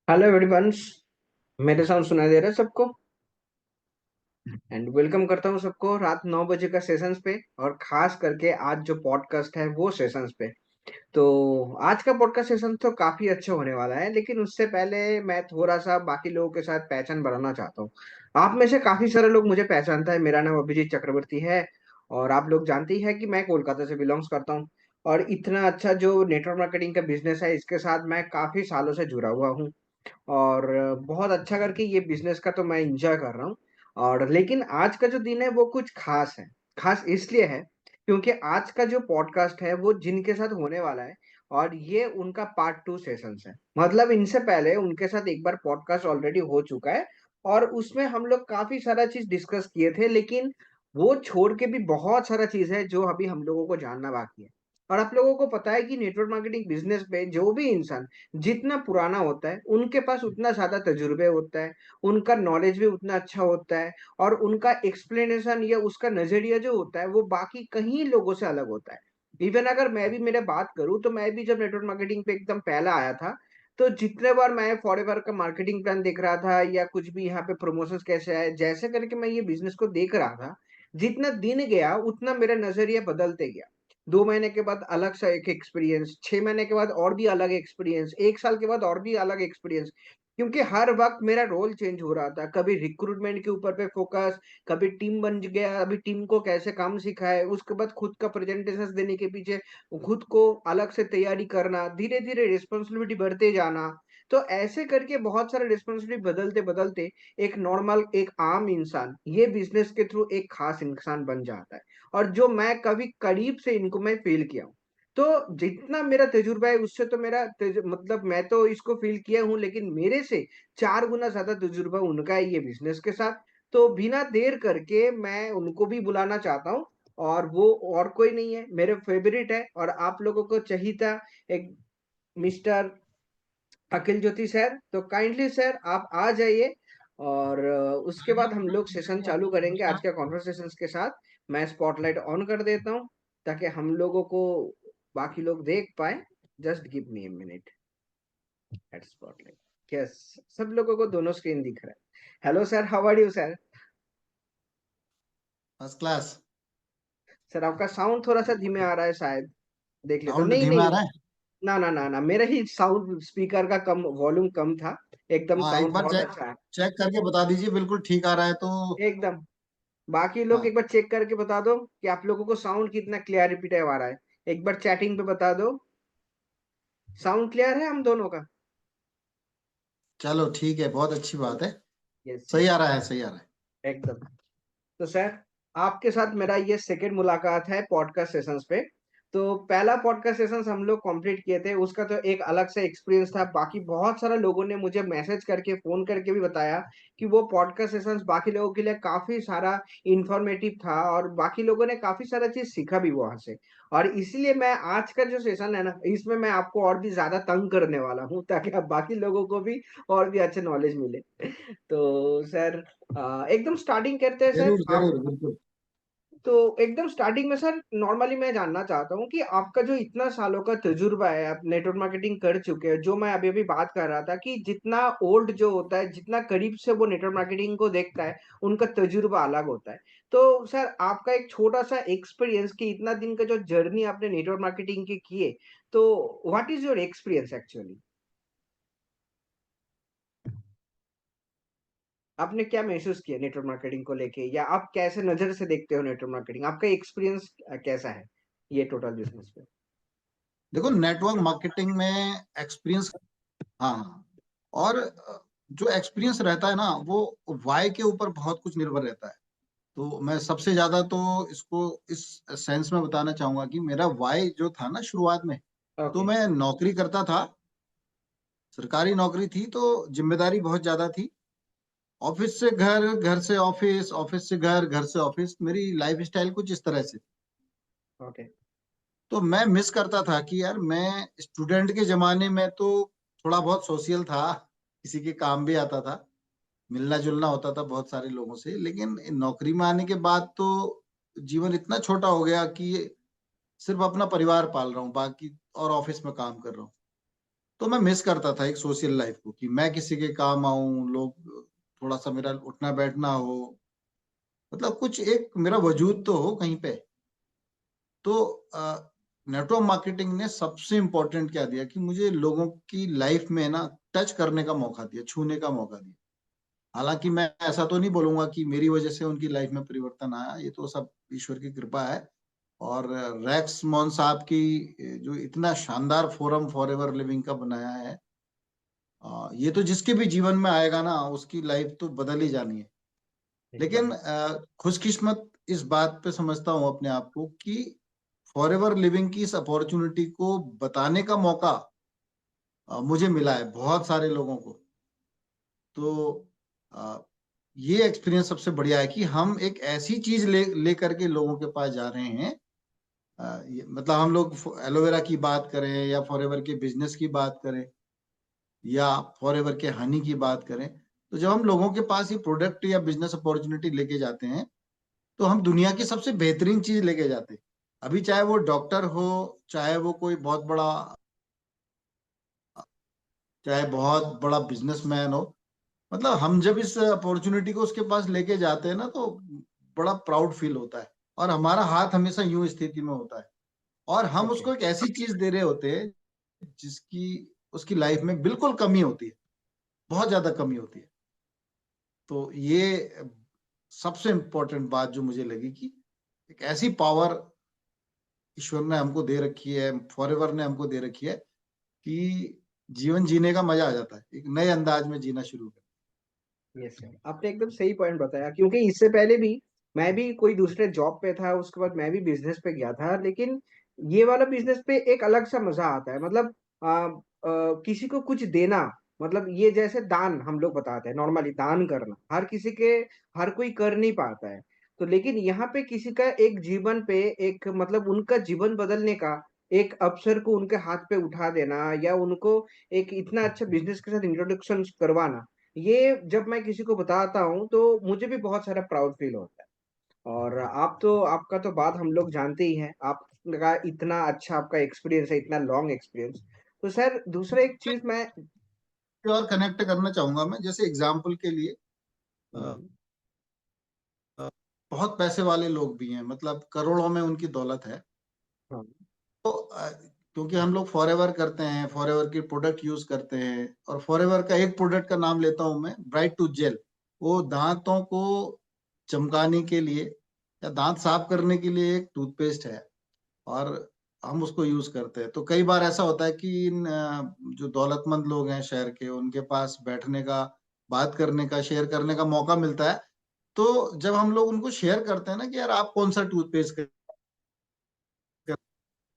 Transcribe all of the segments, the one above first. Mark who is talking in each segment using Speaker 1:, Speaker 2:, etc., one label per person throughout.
Speaker 1: Hello everyone. मेरे sound सुनाई दे रहा है सबको? एंड वेलकम करता हूँ सबको रात 9 बजे का सेशंस पे। और खास करके आज जो पॉडकास्ट है वो सेशंस पे। तो आज का पॉडकास्ट सेशन तो काफी अच्छा होने वाला है, लेकिन उससे पहले मैं थोड़ा सा बाकी लोगों के साथ पहचान बनाना चाहता हूँ। आप में से काफी सारे लोग मुझे पहचानता है, मेरा नाम अभिजीत चक्रवर्ती है। और आप लोग जानते ही है कि मैं कोलकाता से बिलोंग्स करता हूँ। और इतना अच्छा जो नेटवर्क मार्केटिंग का बिजनेस है, इसके साथ मैं काफी सालों से जुड़ा हुआ हूँ। और बहुत अच्छा करके ये बिजनेस का तो मैं एंजॉय कर रहा हूँ। और लेकिन आज का जो दिन है वो कुछ खास है। खास इसलिए है क्योंकि आज का जो पॉडकास्ट है वो जिनके साथ होने वाला है, और ये उनका पार्ट 2 सेशंस है। मतलब इनसे पहले उनके साथ एक बार पॉडकास्ट ऑलरेडी हो चुका है। और उसमें हम लोग काफी सारा चीज डिस्कस किए थे, लेकिन वो छोड़ के भी बहुत सारा चीज है जो अभी हम लोगों को जानना बाकी है। और आप लोगों को पता है कि नेटवर्क मार्केटिंग बिजनेस पे जो भी इंसान जितना पुराना होता है उनके पास उतना ज्यादा तजुर्बे होता है, उनका नॉलेज भी उतना अच्छा होता है। और उनका एक्सप्लेनेशन या उसका नजरिया जो होता है वो बाकी कहीं लोगों से अलग होता है। इवन अगर मैं भी मेरे बात करूं तो मैं भी जब नेटवर्क मार्केटिंग पे एकदम पहला आया था, तो जितने बार मैं फॉरएवर का मार्केटिंग प्लान देख रहा था या कुछ भी यहाँ पे प्रमोशन कैसे आए जैसे करके मैं ये बिजनेस को देख रहा था, जितना दिन गया उतना मेरा नजरिया बदलते गया। 2 महीने के बाद अलग सा एक एक्सपीरियंस, 6 महीने के बाद और भी अलग एक्सपीरियंस, 1 साल के बाद और भी अलग एक्सपीरियंस। क्योंकि हर वक्त मेरा रोल चेंज हो रहा था, कभी रिक्रूटमेंट के ऊपर पे फोकस, कभी टीम बन गया, अभी टीम को कैसे काम सिखाए, उसके बाद खुद का प्रेजेंटेशन देने के पीछे खुद को अलग से तैयारी करना, धीरे धीरे रिस्पॉन्सिबिलिटी बढ़ते जाना। तो ऐसे करके बहुत सारे रिस्पॉन्सिबिलिटी बदलते बदलते एक नॉर्मल एक आम इंसान ये बिजनेस के थ्रू एक खास इंसान बन जाता है। और जो मैं कभी करीब से इनको मैं फील किया हूँ। तो जितना मेरा तजुर्बा है उससे तो मतलब मैं तो इसको फील किया हूँ, लेकिन मेरे से 4 गुना ज्यादा तजुर्बा उनका है ये बिजनेस के साथ। तो बिना देर करके मैं उनको भी बुलाना चाहता हूँ। और वो और कोई नहीं है, मेरे फेवरेट है और आप लोगों को चाहिए था, एक मिस्टर अखिल ज्योति सर। तो काइंडली सर आप आ जाइए। और उसके बाद हम लोग सेशन चालू करेंगे आज के कॉन्वर्सेशंस के साथ। मैं स्पॉटलाइट ऑन कर देता हूँ ताकि हम लोगों को बाकी लोग देख पाए। Just give me a minute at spotlight. Yes, सब लोगों को दोनों स्क्रीन दिख रहा है। Hello sir, how are you sir?
Speaker 2: First class.
Speaker 1: Sir आपका साउंड थोड़ा सा धीमे आ रहा है शायद। देख लेता हूँ।
Speaker 2: साउंड
Speaker 1: नहीं
Speaker 2: धीमा
Speaker 1: नहीं,
Speaker 2: आ रहा है।
Speaker 1: ना ना ना ना, मेरा ही साउंड स्पीकर का कम वॉल्यूम कम था। एकदम
Speaker 2: हाँ, एक
Speaker 1: साउंड
Speaker 2: बार
Speaker 1: बहुत
Speaker 2: चेक
Speaker 1: अच्छा है।
Speaker 2: चेक करके बता दीजिए, बिल्कुल ठीक आ रहा है तो।
Speaker 1: एकदम। बाकी लोग
Speaker 2: हाँ,
Speaker 1: एक बार चेक करके बता दो कि आप लोगों को साउंड कितना क्लियर रिपीट आ रहा है। एक बार चैटिंग पे बता दो। साउंड क्लियर है हम दोनों का?
Speaker 2: चलो ठीक है, बहुत अच्छी बात है।
Speaker 1: यस
Speaker 2: सही
Speaker 1: यस,
Speaker 2: आ रहा है, सही आ रहा है।
Speaker 1: एकदम। तो सर, आपके साथ मेरा ये सेकंड मुलाकात है पॉडकास्ट सेशंस पे। तो पहला पॉडकास्ट सेशंस हम लोग कंप्लीट किए थे, उसका तो एक अलग से एक्सपीरियंस था। बाकी बहुत सारे लोगों ने मुझे मैसेज करके फोन करके भी बताया कि वो पॉडकास्ट सेशंस बाकी लोगों के लिए काफी सारा इंफॉर्मेटिव था, और बाकी लोगों ने काफी सारा चीज सीखा भी वहां से। और इसीलिए मैं आज का जो सेशन है ना, इसमें मैं आपको और भी ज्यादा तंग करने वाला हूँ ताकि आप बाकी लोगों को भी और भी अच्छे नॉलेज मिले। तो सर, एकदम स्टार्टिंग करते हैं सर
Speaker 2: जरूर
Speaker 1: आप।
Speaker 2: जरूर, बिल्कुल।
Speaker 1: तो एकदम स्टार्टिंग में सर नॉर्मली मैं जानना चाहता हूँ कि आपका जो इतना सालों का तजुर्बा है, आप नेटवर्क मार्केटिंग कर चुके हैं, जो मैं अभी अभी बात कर रहा था कि जितना ओल्ड जो होता है, जितना करीब से वो नेटवर्क मार्केटिंग को देखता है, उनका तजुर्बा अलग होता है। तो सर आपका एक छोटा सा एक्सपीरियंस कि इतना दिन का जो जर्नी आपने नेटवर्क मार्केटिंग के किए, तो what is your experience actually? आपने क्या महसूस किया नेटवर्क मार्केटिंग को लेके, या आप कैसे नजर से देखते हो नेटवर्क मार्केटिंग? आपका एक्सपीरियंस कैसा है ये टोटल बिजनेस पे?
Speaker 2: देखो, नेटवर्क मार्केटिंग में एक्सपीरियंस। हाँ हाँ। और जो एक्सपीरियंस रहता है ना, वो वाई के ऊपर बहुत कुछ निर्भर रहता है। तो मैं सबसे ज्यादा तो इसको इस सेंस में बताना चाहूंगा कि मेरा वाई जो था ना शुरुआत में, तो
Speaker 1: ओके।
Speaker 2: मैं नौकरी करता था। सरकारी नौकरी थी तो जिम्मेदारी बहुत ज्यादा थी। ऑफिस से घर, घर से ऑफिस, ऑफिस से घर, घर से ऑफिस, मेरी लाइफ स्टाइल कुछ इस तरह से।
Speaker 1: ओके।
Speaker 2: तो मैं मिस करता था कि यार, मैं स्टूडेंट के जमाने में तो थोड़ा बहुत सोशल था, किसी के काम भी आता था, मिलना जुलना होता था बहुत सारे लोगों से। लेकिन नौकरी में आने के बाद तो जीवन इतना छोटा हो गया कि सिर्फ अपना परिवार पाल रहा हूँ, बाकी और ऑफिस में काम कर रहा हूँ। तो मैं मिस करता था एक सोशल लाइफ को, कि मैं किसी के काम आऊं, लोग थोड़ा सा मेरा उठना बैठना हो, मतलब कुछ एक मेरा वजूद तो हो कहीं पे। तो नेटवर्क मार्केटिंग ने सबसे इम्पोर्टेंट क्या दिया कि मुझे लोगों की लाइफ में ना टच करने का मौका दिया, छूने का मौका दिया। हालांकि मैं ऐसा तो नहीं बोलूंगा कि मेरी वजह से उनकी लाइफ में परिवर्तन आया, ये तो सब ईश्वर की कृपा है। और रैक्स मोहन साहब की जो इतना शानदार फोरम फॉर एवर लिविंग का बनाया है, ये तो जिसके भी जीवन में आएगा ना उसकी लाइफ तो बदल ही जानी है। लेकिन
Speaker 1: एकदम।
Speaker 2: खुशकिस्मत इस बात पे समझता हूँ अपने आप को कि फॉर एवर लिविंग की इस अपॉर्चुनिटी को बताने का मौका मुझे मिला है बहुत सारे लोगों को। तो अ, ये एक्सपीरियंस सबसे बढ़िया है कि हम एक ऐसी चीज ले करके लोगों के पास जा रहे हैं। मतलब हम लोग एलोवेरा की बात करें या फॉरएवर के बिजनेस की बात करें या फॉरएवर के हनी की बात करें, तो जब हम लोगों के पास ये प्रोडक्ट या बिजनेस अपॉर्चुनिटी लेके जाते हैं तो हम दुनिया की सबसे बेहतरीन चीज लेके जाते हैं। अभी चाहे वो डॉक्टर हो, चाहे वो कोई बहुत बड़ा, चाहे बहुत बड़ा बिजनेसमैन हो, मतलब हम जब इस अपॉर्चुनिटी को उसके पास लेके जाते हैं ना तो बड़ा प्राउड फील होता है। और हमारा हाथ हमेशा यूं स्थिति में होता है, और हम
Speaker 1: ओके।
Speaker 2: उसको एक ऐसी चीज दे रहे होते हैं जिसकी उसकी लाइफ में बिल्कुल कमी होती है, बहुत ज्यादा कमी होती है। तो ये सबसे इम्पोर्टेंट बात जो मुझे लगी कि एक ऐसी पावर ईश्वर ने हमको दे रखी है, फॉरएवर ने हमको दे रखी है कि जीवन जीने का मजा आ जाता है, एक नए अंदाज में जीना शुरू कर।
Speaker 1: यस सर, आपने एकदम सही पॉइंट बताया, क्योंकि इससे पहले भी मैं भी कोई दूसरे जॉब पे था, उसके बाद मैं भी बिजनेस पे गया था, लेकिन ये वाला बिजनेस पे एक अलग सा मजा आता है। मतलब किसी को कुछ देना, मतलब ये जैसे दान हम लोग बताते हैं, नॉर्मली दान करना हर किसी के, हर कोई कर नहीं पाता है। तो लेकिन यहाँ पे किसी का एक जीवन पे एक, मतलब उनका जीवन बदलने का एक अवसर को उनके हाथ पे उठा देना, या उनको एक इतना अच्छा बिजनेस के साथ इंट्रोडक्शन करवाना, ये जब मैं किसी को बताता हूँ तो मुझे भी बहुत सारा प्राउड फील होता है। और आप तो, आपका तो बात हम लोग जानते ही हैं, आपका इतना अच्छा आपका एक्सपीरियंस है, इतना लॉन्ग एक्सपीरियंस। तो सर दूसरा एक चीज मैं।
Speaker 2: और कनेक्ट करना चाहूंगा मैं, जैसे एग्जाम्पल के लिए अ,
Speaker 1: हम्म,
Speaker 2: बहुत पैसे वाले लोग भी हैं, मतलब करोड़ों में उनकी दौलत है।
Speaker 1: हाँ।
Speaker 2: तो क्योंकि हम लोग फॉरएवर करते हैं, फॉरएवर के प्रोडक्ट यूज करते हैं, और फॉरएवर का एक प्रोडक्ट का नाम लेता हूं मैं, ब्राइट टूथ जेल। वो दांतों को चमकाने के लिए या दांत साफ करने के लिए एक टूथपेस्ट है, और हम उसको यूज करते हैं। तो कई बार ऐसा होता है कि जो दौलतमंद लोग हैं शहर के, उनके पास बैठने का, बात करने का, शेयर करने का मौका मिलता है। तो जब हम लोग उनको शेयर करते हैं ना कि यार आप कौन सा टूथपेस्ट,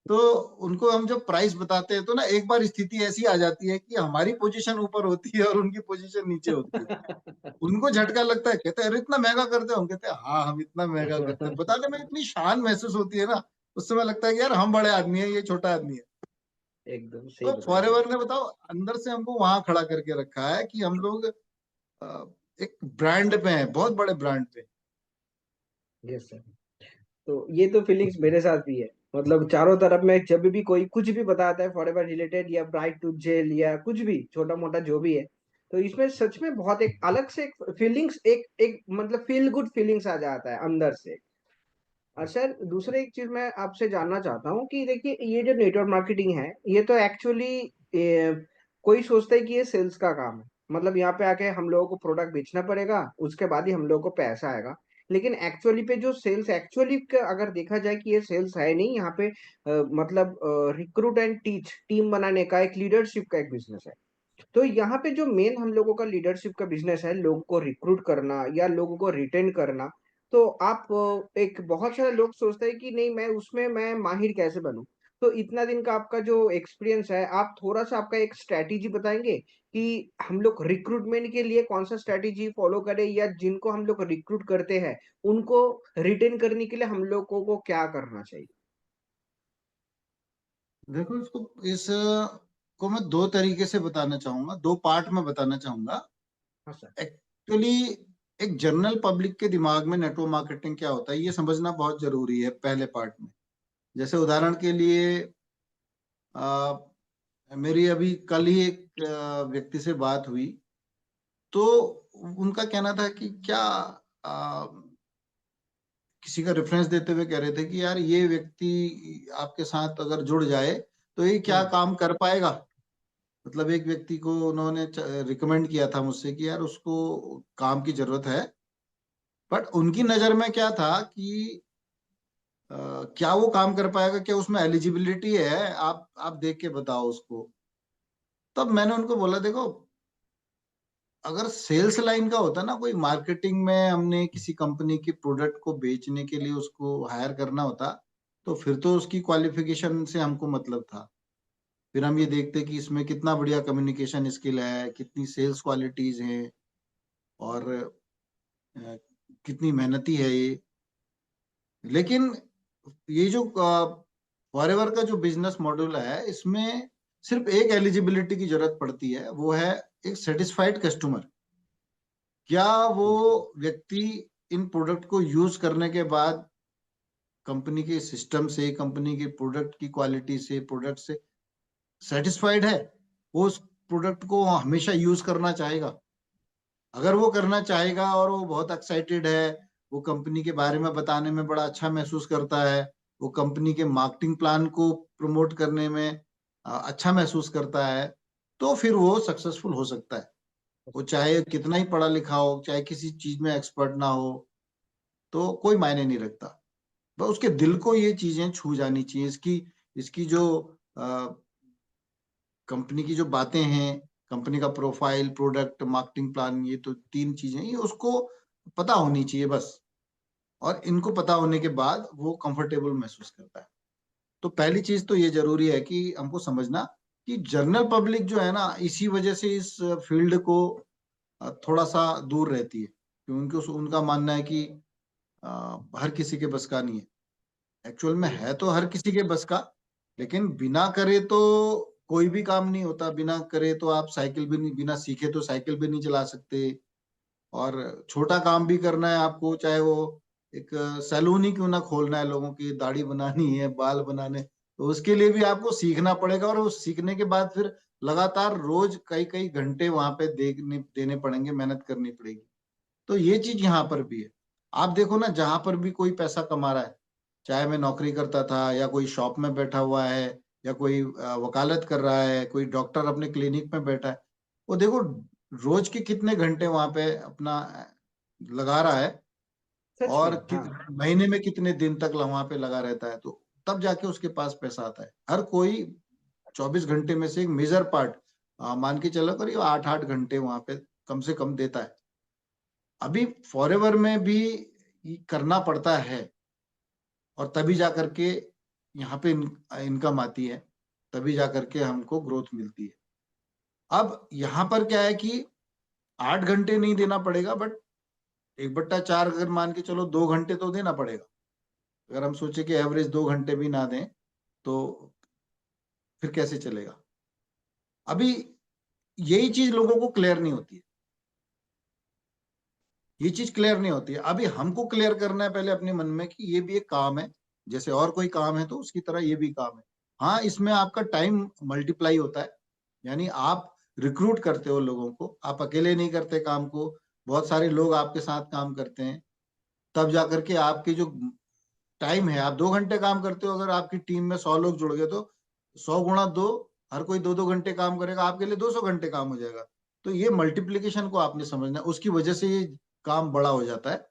Speaker 2: तो उनको हम जब प्राइस बताते हैं तो ना एक बार स्थिति ऐसी आ जाती है कि हमारी पोजीशन ऊपर होती है और उनकी पोजीशन नीचे होती है। उनको झटका लगता है, कहते हैं अरे इतना महंगा करते हो? हम कहते हैं हाँ हम इतना महंगा करते हैं। बताने में इतनी शान महसूस होती है ना, उस समय लगता है कि यार हम बड़े आदमी है, ये छोटा आदमी है।
Speaker 1: एकदम सही
Speaker 2: तो
Speaker 1: बताया सर।
Speaker 2: फॉरएवर ने बताओ अंदर से हमको वहां खड़ा करके रखा है कि हम लोग एक ब्रांड पे हैं, बहुत बड़े ब्रांड पे।
Speaker 1: Yes sir. तो ये तो फीलिंग्स मेरे साथ भी है। मतलब चारों तरफ में जब भी कोई कुछ भी बताता है फॉरएवर रिलेटेड या ब्राइट टू जेल या कुछ भी छोटा मोटा जो भी है, तो इसमें सच में बहुत एक अलग से एक फीलिंग्स, एक एक मतलब फील गुड फीलिंग्स आ जाता है अंदर से। और सर दूसरा एक चीज मैं आपसे जानना चाहता हूँ कि देखिए, ये जो नेटवर्क मार्केटिंग है, ये तो एक्चुअली कोई सोचता है कि ये सेल्स का काम है, मतलब यहाँ पे आके हम लोगों को प्रोडक्ट बेचना पड़ेगा, उसके बाद ही हम लोगों को पैसा आएगा। लेकिन एक्चुअली पे जो सेल्स एक्चुअली अगर देखा जाए कि ये सेल्स है नहीं, यहाँ पे मतलब रिक्रूट एंड टीच टीम बनाने का, एक लीडरशिप का एक बिजनेस है। तो यहाँ पे जो मेन हम लोगों का लीडरशिप का बिजनेस है, लोगों को रिक्रूट करना या लोगों को रिटेन करना। तो आप एक बहुत सारे लोग सोचते हैं कि नहीं, मैं उसमें मैं माहिर कैसे बनूं। तो इतना दिन का आपका जो एक्सपीरियंस है, आप थोड़ा सा आपका एक स्ट्रैटेजी बताएंगे कि हम लोग रिक्रूटमेंट के लिए कौन सा स्ट्रैटेजी फॉलो करें, या जिनको हम लोग रिक्रूट करते हैं उनको रिटेन करने के लिए हम लोगों को क्या करना चाहिए।
Speaker 2: देखो इसको, इस को मैं दो तरीके से बताना चाहूंगा, दो पार्ट में बताना चाहूंगा।
Speaker 1: हाँ सर।
Speaker 2: एक्चुअली एक जनरल पब्लिक के दिमाग में नेटवर्क मार्केटिंग क्या होता है ये समझना बहुत जरूरी है पहले पार्ट में। जैसे उदाहरण के लिए मेरी अभी कल ही एक व्यक्ति से बात हुई, तो उनका कहना था कि क्या आ, किसी का रेफरेंस देते हुए कह रहे थे कि यार ये व्यक्ति आपके साथ अगर जुड़ जाए तो ये क्या
Speaker 1: हम्म।
Speaker 2: काम कर पाएगा। मतलब एक व्यक्ति को उन्होंने रिकमेंड किया था मुझसे कि यार उसको काम की जरूरत है, बट उनकी नजर में क्या था कि क्या वो काम कर पाएगा, क्या उसमें एलिजिबिलिटी है, आप देख के बताओ उसको। तब मैंने उनको बोला देखो, अगर सेल्स लाइन का होता ना, कोई मार्केटिंग में हमने किसी कंपनी की प्रोडक्ट को बेचने के लिए उसको हायर करना होता, तो फिर तो उसकी क्वालिफिकेशन से हमको मतलब था। फिर हम ये देखते कि इसमें कितना बढ़िया कम्युनिकेशन स्किल है, कितनी सेल्स क्वालिटीज हैं, और कितनी मेहनती है ये। लेकिन ये जो फॉरएवर का जो बिजनेस मॉडल है, इसमें सिर्फ एक एलिजिबिलिटी की जरूरत पड़ती है, वो है एक सेटिस्फाइड कस्टमर। क्या वो व्यक्ति इन प्रोडक्ट को यूज करने के बाद कंपनी के सिस्टम से, कंपनी के प्रोडक्ट की क्वालिटी से, प्रोडक्ट से सेटिस्फाइड है, वो उस प्रोडक्ट को हमेशा यूज करना चाहेगा। अगर वो करना चाहेगा और वो बहुत एक्साइटेड है, वो कंपनी के बारे में बताने में बड़ा अच्छा महसूस करता है, वो कंपनी के मार्केटिंग प्लान को प्रमोट करने में अच्छा महसूस करता है, तो फिर वो सक्सेसफुल हो सकता है। वो चाहे कितना ही पढ़ा लिखा हो, चाहे किसी चीज में एक्सपर्ट ना हो, तो कोई मायने नहीं रखता। बस उसके दिल को ये चीजें छू जानी चाहिए। इसकी इसकी जो कंपनी की जो बातें हैं, कंपनी का प्रोफाइल, प्रोडक्ट, मार्केटिंग प्लान, ये तो तीन चीजें ये उसको पता होनी चाहिए बस। और इनको पता होने के बाद वो कंफर्टेबल महसूस करता है। तो पहली चीज तो ये जरूरी है कि हमको समझना कि जनरल पब्लिक जो है ना, इसी वजह से इस फील्ड को थोड़ा सा दूर रहती है, क्योंकि उनका मानना है कि हर किसी के बस का नहीं है। एक्चुअल में है तो हर किसी के बस का, लेकिन बिना करे तो कोई भी काम नहीं होता। बिना करे तो आप साइकिल भी नहीं, बिना सीखे तो साइकिल भी नहीं चला सकते। और छोटा काम भी करना है आपको, चाहे वो एक सैलून ही क्यों ना खोलना है, लोगों की दाढ़ी बनानी है, बाल बनाने, तो उसके लिए भी आपको सीखना पड़ेगा। और उस सीखने के बाद फिर लगातार रोज कई कई घंटे वहां पे देखने देने पड़ेंगे, मेहनत करनी पड़ेगी। तो ये चीज यहाँ पर भी है। आप देखो ना, जहां पर भी कोई पैसा कमा रहा है, चाहे मैं नौकरी करता था, या कोई शॉप में बैठा हुआ है, या कोई वकालत कर रहा है, कोई डॉक्टर अपने क्लिनिक में बैठा है, वो देखो रोज के कितने घंटे वहां पे अपना लगा रहा है,
Speaker 1: सच
Speaker 2: और
Speaker 1: में, हाँ।
Speaker 2: महीने में कितने दिन तक वहां पे लगा रहता है, तो तब जाके उसके पास पैसा आता है। हर कोई 24 घंटे में से एक मेजर पार्ट, मान के चलो करिए 8-8 घंटे वहां पे कम से कम देता है। अभी फॉरएवर में भी ये करना पड़ता है, और तभी जा करके यहाँ पे इनकम आती है, तभी जा करके हमको ग्रोथ मिलती है। अब यहाँ पर क्या है कि 8 घंटे नहीं देना पड़ेगा, बट 1/4 अगर मान के चलो 2 घंटे तो देना पड़ेगा। अगर हम सोचे कि एवरेज 2 घंटे भी ना दें, तो फिर कैसे चलेगा। अभी यही चीज लोगों को क्लियर नहीं होती है। ये चीज क्लियर नहीं होती है। अभी हमको क्लियर करना है पहले अपने मन में कि ये भी एक काम है, जैसे और कोई काम है तो उसकी तरह ये भी काम है। हाँ, इसमें आपका टाइम मल्टीप्लाई होता है, यानी आप रिक्रूट करते हो लोगों को, आप अकेले नहीं करते काम को, बहुत सारे लोग आपके साथ काम करते हैं। तब जाकर के आपकी जो टाइम है, आप 2 घंटे काम करते हो, अगर आपकी टीम में 100 लोग जुड़ गए तो 100 × 2, हर कोई 2-2 घंटे काम करेगा, आपके लिए 200 घंटे काम हो जाएगा। तो ये मल्टीप्लीकेशन को आपने समझना है, उसकी वजह से ये काम बड़ा हो जाता है।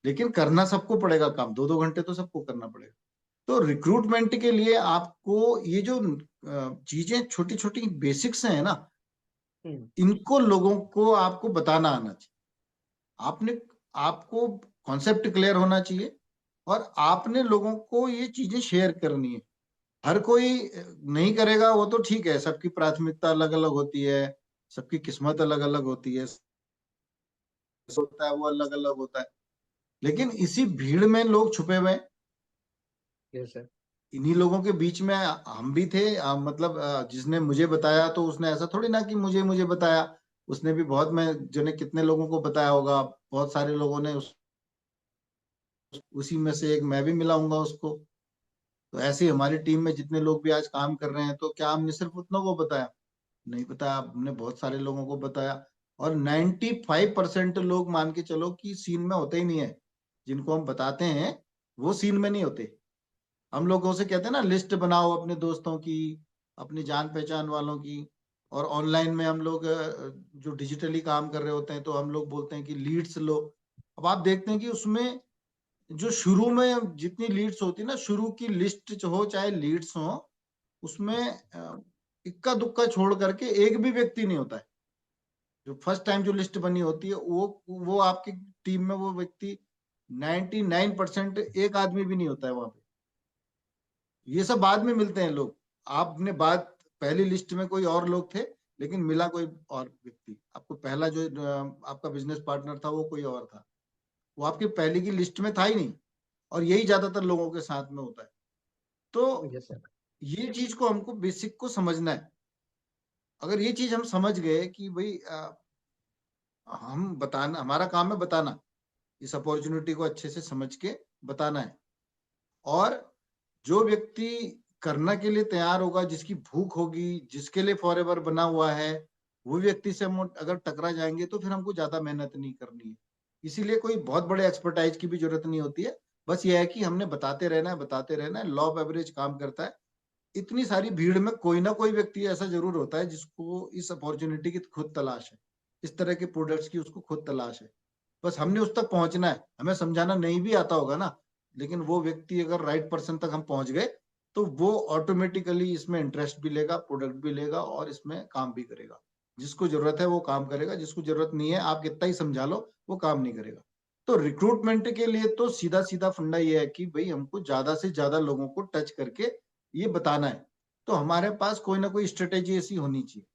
Speaker 2: लेकिन करना सबको पड़ेगा काम, 2-2 घंटे तो सबको करना पड़ेगा। तो रिक्रूटमेंट के लिए आपको ये जो चीजें छोटी छोटी बेसिक्स हैं ना,
Speaker 1: हम्म।
Speaker 2: इनको लोगों को आपको बताना आना चाहिए। आपने आपको कॉन्सेप्ट क्लियर होना चाहिए, और आपने लोगों को ये चीजें शेयर करनी है। हर कोई नहीं करेगा वो तो ठीक है, सबकी प्राथमिकता अलग अलग होती है, सबकी किस्मत अलग अलग होती है, होता है वो अलग अलग होता है। लेकिन इसी भीड़ में लोग छुपे हुए हैं।
Speaker 1: Yes sir.
Speaker 2: इन्हीं लोगों के बीच में हम भी थे। मतलब जिसने मुझे बताया, तो उसने ऐसा थोड़ी ना कि मुझे मुझे बताया, उसने भी बहुत, मैं जने कितने लोगों को बताया होगा, बहुत सारे लोगों ने उसी में से एक मैं भी मिला हूंगा उसको। तो ऐसे ही हमारी टीम में जितने लोग भी आज काम कर रहे हैं, तो क्या हमने सिर्फ उतनों को बताया? नहीं बताया, हमने बहुत सारे लोगों को बताया। और 95% लोग मान के चलो कि सीन में होते ही नहीं है। जिनको हम बताते हैं वो सीन में नहीं होते। हम लोगों से कहते हैं ना, लिस्ट बनाओ अपने दोस्तों की, अपनी जान पहचान वालों की। और ऑनलाइन में हम लोग जो डिजिटली काम कर रहे होते हैं, तो हम लोग बोलते हैं कि लीड्स लो। अब आप देखते हैं कि उसमें जो शुरू में जितनी लीड्स होती है ना, शुरू की लिस्ट हो चाहे लीड्स हो, उसमें इक्का दुक्का छोड़ करके एक भी व्यक्ति नहीं होता है। जो फर्स्ट टाइम जो लिस्ट बनी होती है, वो आपकी टीम में वो व्यक्ति 99% एक आदमी भी नहीं होता है वहां पे। ये सब बाद में मिलते हैं लोग। आपने बात, पहली लिस्ट में कोई और लोग थे, लेकिन मिला कोई और व्यक्ति। आपको पहला जो आपका बिजनेस पार्टनर था वो कोई और था, वो आपकी पहले की लिस्ट में था ही नहीं। और यही ज्यादातर लोगों के साथ में होता है। तो
Speaker 1: यस सर।
Speaker 2: ये चीज को हमको बेसिक को समझना है। अगर ये चीज हम समझ गए कि भाई हम बताना, हमारा काम है बताना, इस अपॉर्चुनिटी को अच्छे से समझ के बताना है। और जो व्यक्ति करने के लिए तैयार होगा, जिसकी भूख होगी, जिसके लिए फॉरएवर बना हुआ है, वो व्यक्ति से हम अगर टकरा जाएंगे तो फिर हमको ज्यादा मेहनत नहीं करनी है। इसीलिए कोई बहुत बड़े एक्सपर्टाइज की भी जरूरत नहीं होती है। बस ये है कि हमने बताते रहना है, बताते रहना है। लॉ ऑफ एवरेज काम करता है। इतनी सारी भीड़ में कोई ना कोई व्यक्ति ऐसा जरूर होता है जिसको इस अपॉर्चुनिटी की खुद तलाश है, इस तरह के प्रोडक्ट्स की उसको खुद तलाश है। बस हमने उस तक पहुंचना है। हमें समझाना नहीं भी आता होगा ना, लेकिन वो व्यक्ति अगर राइट पर्सन तक हम पहुंच गए, तो वो ऑटोमेटिकली इसमें इंटरेस्ट भी लेगा, प्रोडक्ट भी लेगा और इसमें काम भी करेगा। जिसको जरूरत है वो काम करेगा, जिसको जरूरत नहीं है आप कितना ही समझा लो वो काम नहीं करेगा। तो रिक्रूटमेंट के लिए तो सीधा सीधा फंडा ये है कि भाई हमको ज्यादा से ज्यादा लोगों को टच करके ये बताना है। तो हमारे पास कोई ना कोई स्ट्रेटेजी ऐसी होनी चाहिए।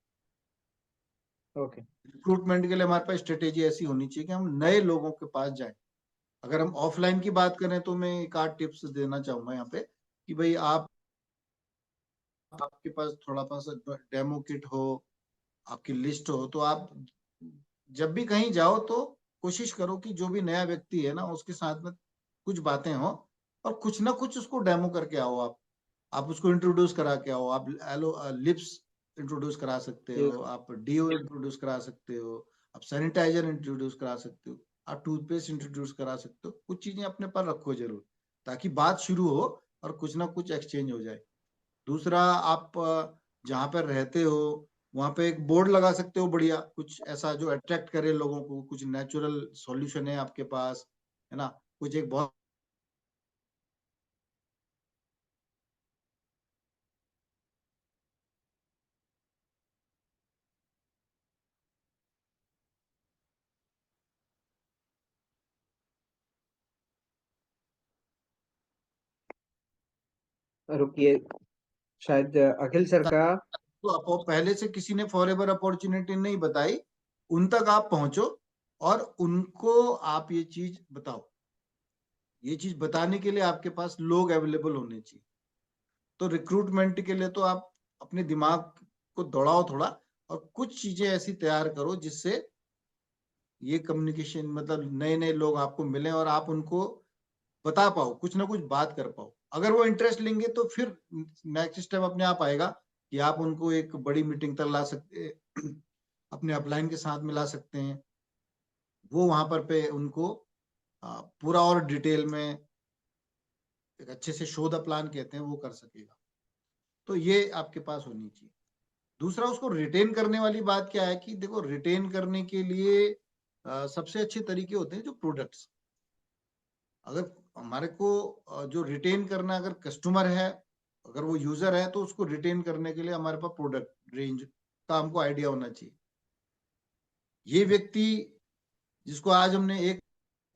Speaker 1: ओके।
Speaker 2: रिक्रूटमेंट के लिए हमारे पास स्ट्रेटेजी ऐसी होनी चाहिए कि हम नए लोगों के पास जाएं। अगर हम ऑफलाइन की बात करें तो मैं एक आध टिप्स देना चाहूंगा यहाँ पे कि भाई आपके पास थोड़ा पास डेमो किट हो, आपकी लिस्ट हो, तो आप जब भी कहीं जाओ तो कोशिश करो कि जो भी नया व्यक्ति है ना, उसके साथ में कुछ बातें हो और कुछ ना कुछ उसको डेमो करके आओ। आप उसको इंट्रोड्यूस करा के आओ। आप एलो लिप्स इंट्रोड्यूस करा सकते हो, आप डीओ इंट्रोड्यूस करा सकते हो, आप सैनिटाइजर इंट्रोड्यूस करा सकते हो, आप टूथपेस्ट इंट्रोड्यूस करा सकते हो। कुछ चीजें अपने पर रखो जरूर, ताकि बात शुरू हो और कुछ ना कुछ एक्सचेंज हो जाए। दूसरा, आप जहाँ पर रहते हो वहां पे एक बोर्ड लगा सकते हो बढ़िया, कुछ ऐसा जो अट्रैक्ट करे लोगों को। कुछ नेचुरल सॉल्यूशन है आपके पास, है ना? कुछ एक बहुत
Speaker 1: रुकिए, शायद अखिल सर का।
Speaker 2: तो आपको पहले से किसी ने फॉरएवर अपॉर्चुनिटी नहीं बताई, उन तक आप पहुंचो और उनको आप ये चीज बताओ। ये चीज बताने के लिए आपके पास लोग अवेलेबल होने चाहिए। तो रिक्रूटमेंट के लिए तो आप अपने दिमाग को दौड़ाओ थोड़ा, और कुछ चीजें ऐसी तैयार करो जिससे ये कम्युनिकेशन, मतलब नए नए लोग आपको मिले और आप उनको बता पाओ, कुछ ना कुछ बात कर पाओ। अगर वो इंटरेस्ट लेंगे तो फिर नेक्स्ट स्टेप अपने आप आएगा कि आप उनको एक बड़ी मीटिंग तक ला सकते अपने अपलाइन के साथ मिला सकते हैं। वो वहां पर पे उनको पूरा और डिटेल में एक अच्छे से शो द प्लान कहते हैं वो कर सकेगा। तो ये आपके पास होनी चाहिए। दूसरा, उसको रिटेन करने वाली बात क्या है कि देखो, रिटेन करने के लिए सबसे अच्छे तरीके होते हैं जो प्रोडक्ट्स। अगर हमारे को जो रिटेन करना, अगर कस्टमर है, अगर वो यूजर है, तो उसको रिटेन करने के लिए हमारे पास प्रोडक्ट रेंज का हमको आइडिया होना चाहिए। ये व्यक्ति जिसको आज हमने एक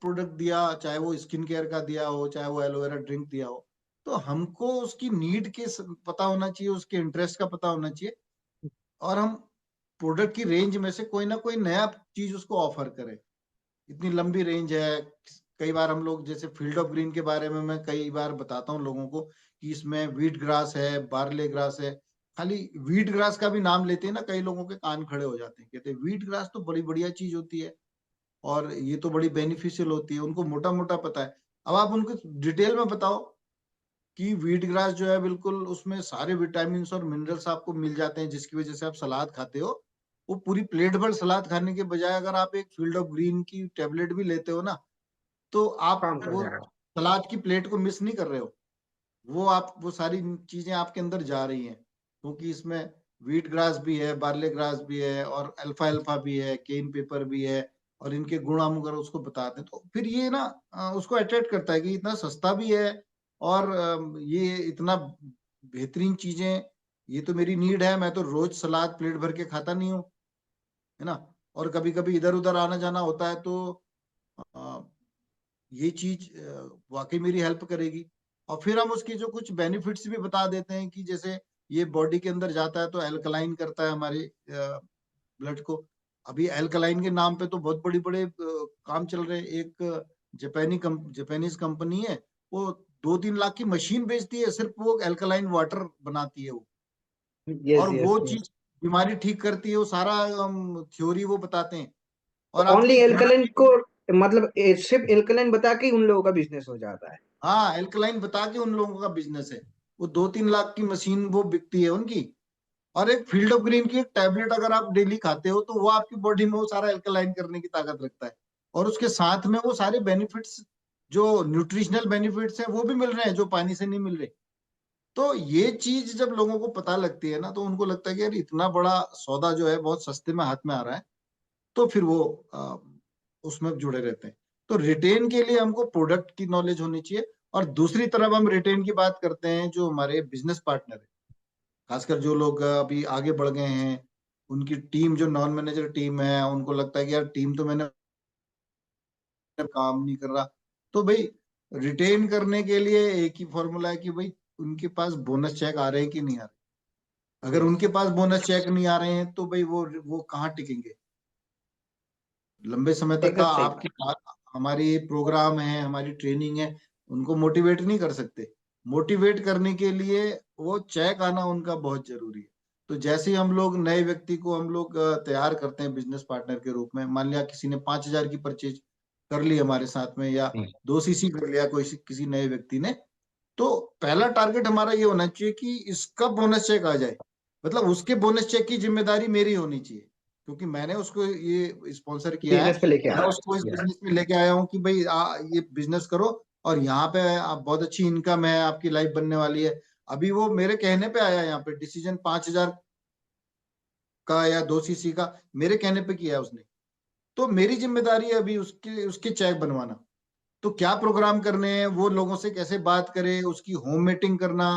Speaker 2: प्रोडक्ट दिया, चाहे वो स्किन केयर का दिया हो, चाहे वो एलोवेरा ड्रिंक दिया हो, तो हमको उसकी नीड के पता होना चाहिए, उसके इंटरेस्ट का पता होना चाहिए। और हम प्रोडक्ट की रेंज में से कोई ना कोई नया चीज उसको ऑफर करें। इतनी लंबी रेंज है। कई बार हम लोग, जैसे फील्ड ऑफ ग्रीन के बारे में मैं कई बार बताता हूँ लोगों को कि इसमें व्हीट ग्रास है, बार्ले ग्रास है। खाली व्हीट ग्रास का भी नाम लेते हैं ना, कई लोगों के कान खड़े हो जाते हैं, कहते हैं व्हीट ग्रास तो बड़ी बढ़िया चीज होती है और ये तो बड़ी बेनिफिशियल होती है, उनको मोटा मोटा पता है। अब आप उनको डिटेल में बताओ कि व्हीट ग्रास जो है बिल्कुल उसमें सारे विटामिन और मिनरल्स आपको मिल जाते हैं, जिसकी वजह से आप सलाद खाते हो। वो पूरी प्लेट भर सलाद खाने के बजाय अगर आप एक फील्ड ऑफ ग्रीन की टेबलेट भी लेते हो ना, तो आप
Speaker 1: काम कर
Speaker 2: वो
Speaker 1: जाएगा।
Speaker 2: सलाद की प्लेट को मिस नहीं कर रहे हो। वो सारी चीजें आपके अंदर जा रही हैं, क्योंकि इसमें व्हीट ग्रास भी है, बार्ले ग्रास भी है, और अल्फा अल्फा भी है, केन पेपर भी है, और इनके गुण हम अगर उसको बताते हैं तो फिर ये ना उसको अट्रैक्ट करता है कि इतना सस्ता भी है, और ये इतना बेहतरीन चीजें, ये तो मेरी नीड है, मैं तो रोज सलाद प्लेट भर के खाता नहीं हूँ, है ना। और कभी कभी इधर उधर आना जाना होता है, तो अ, ये चीज वाकई मेरी हेल्प करेगी। और फिर हम उसकी जो कुछ बेनिफिट्स भी बता देते हैं, कि जैसे ये बॉडी के अंदर जाता है तो एल्कलाइन करता है हमारे ब्लड को। अभी एल्कलाइन के नाम पे तो बहुत बड़ी बड़े काम चल रहे हैं। एक जापानीज कंपनी है, वो 2-3 लाख की मशीन बेचती है, सिर्फ वो एल्कलाइन वाटर बनाती है वो।
Speaker 1: यस
Speaker 2: और
Speaker 1: यस
Speaker 2: वो
Speaker 1: यस।
Speaker 2: चीज बीमारी ठीक करती है, वो सारा थ्योरी वो बताते हैं। और
Speaker 1: ओनली
Speaker 2: आपकी फैट
Speaker 1: एल्कलाइन
Speaker 2: भी,
Speaker 1: को, मतलब सिर्फ एल्कलाइन बता के ही उन लोगों का बिजनेस हो जाता है।
Speaker 2: हाँ, एल्कलाइन बता के उन लोगों का बिजनेस है। वो 2-3 लाख की मशीन वो बिकती है उनकी। और एक फील्ड ऑफ ग्रीन की एक टैबलेट अगर आप डेली खाते हो, तो वो आपकी बॉडी में वो सारा एल्कलाइन करने की ताकत रखता है। और उसके साथ में वो सारे बेनिफिट्स, जो न्यूट्रिशनल बेनिफिट्स हैं, वो भी मिल रहे हैं, जो पानी से नहीं मिल रहे। तो ये चीज जब लोगों को पता लगती है ना, तो उनको लगता है कि यार इतना बड़ा सौदा जो है बहुत सस्ते में हाथ में आ रहा है। तो फिर वो उसमें जुड़े रहते हैं। तो रिटेन के लिए हमको प्रोडक्ट की नॉलेज होनी चाहिए। और दूसरी तरफ हम रिटेन की बात करते हैं, जो हमारे बिजनेस पार्टनर है, खासकर जो लोग अभी आगे बढ़ गए हैं, उनकी टीम, जो नॉन मैनेजर टीम है, उनको लगता है कि यार टीम तो मैंने काम नहीं कर रहा। तो भाई, रिटेन करने के लिए एक ही फॉर्मूला है कि भाई उनके पास बोनस चेक आ रहे हैं कि नहीं आ रहे। अगर
Speaker 1: यस।
Speaker 2: उनके पास बोनस चेक नहीं आ रहे हैं, तो भाई वो कहाँ टिकेंगे लंबे समय तक का।
Speaker 1: एकदम सही बात।
Speaker 2: आपकी हमारी प्रोग्राम है, हमारी ट्रेनिंग है, उनको मोटिवेट नहीं कर सकते। मोटिवेट करने के लिए वो चेक आना उनका बहुत जरूरी है। तो जैसे ही हम लोग नए व्यक्ति को हम लोग तैयार करते हैं बिजनेस पार्टनर के रूप में, मान लिया किसी ने 5,000 की परचेज कर ली हमारे साथ में, या 2 सीसी कर लिया कोई किसी नए व्यक्ति ने, तो पहला टारगेट हमारा ये होना चाहिए कि इसका बोनस चेक आ जाए। मतलब उसके बोनस चेक की जिम्मेदारी मेरी होनी चाहिए, क्योंकि मैंने उसको ये स्पॉन्सर किया है।
Speaker 1: बिजनेस पे लेके
Speaker 2: मैं
Speaker 1: आना
Speaker 2: उसको इस
Speaker 1: है।
Speaker 2: बिजनेस में लेके आया हूँ कि भाई ये बिजनेस करो, और यहाँ पे आप बहुत अच्छी इनकम है, आपकी लाइफ बनने वाली है। अभी वो मेरे कहने पे आया यहाँ पे, डिसीजन 5,000 का या 2 सीसी का मेरे कहने पे किया है उसने। तो मेरी जिम्मेदारी है अभी उसके उसके चेक बनवाना। तो क्या प्रोग्राम करने हैं, वो लोगों से कैसे बात करें, उसकी होम मीटिंग करना,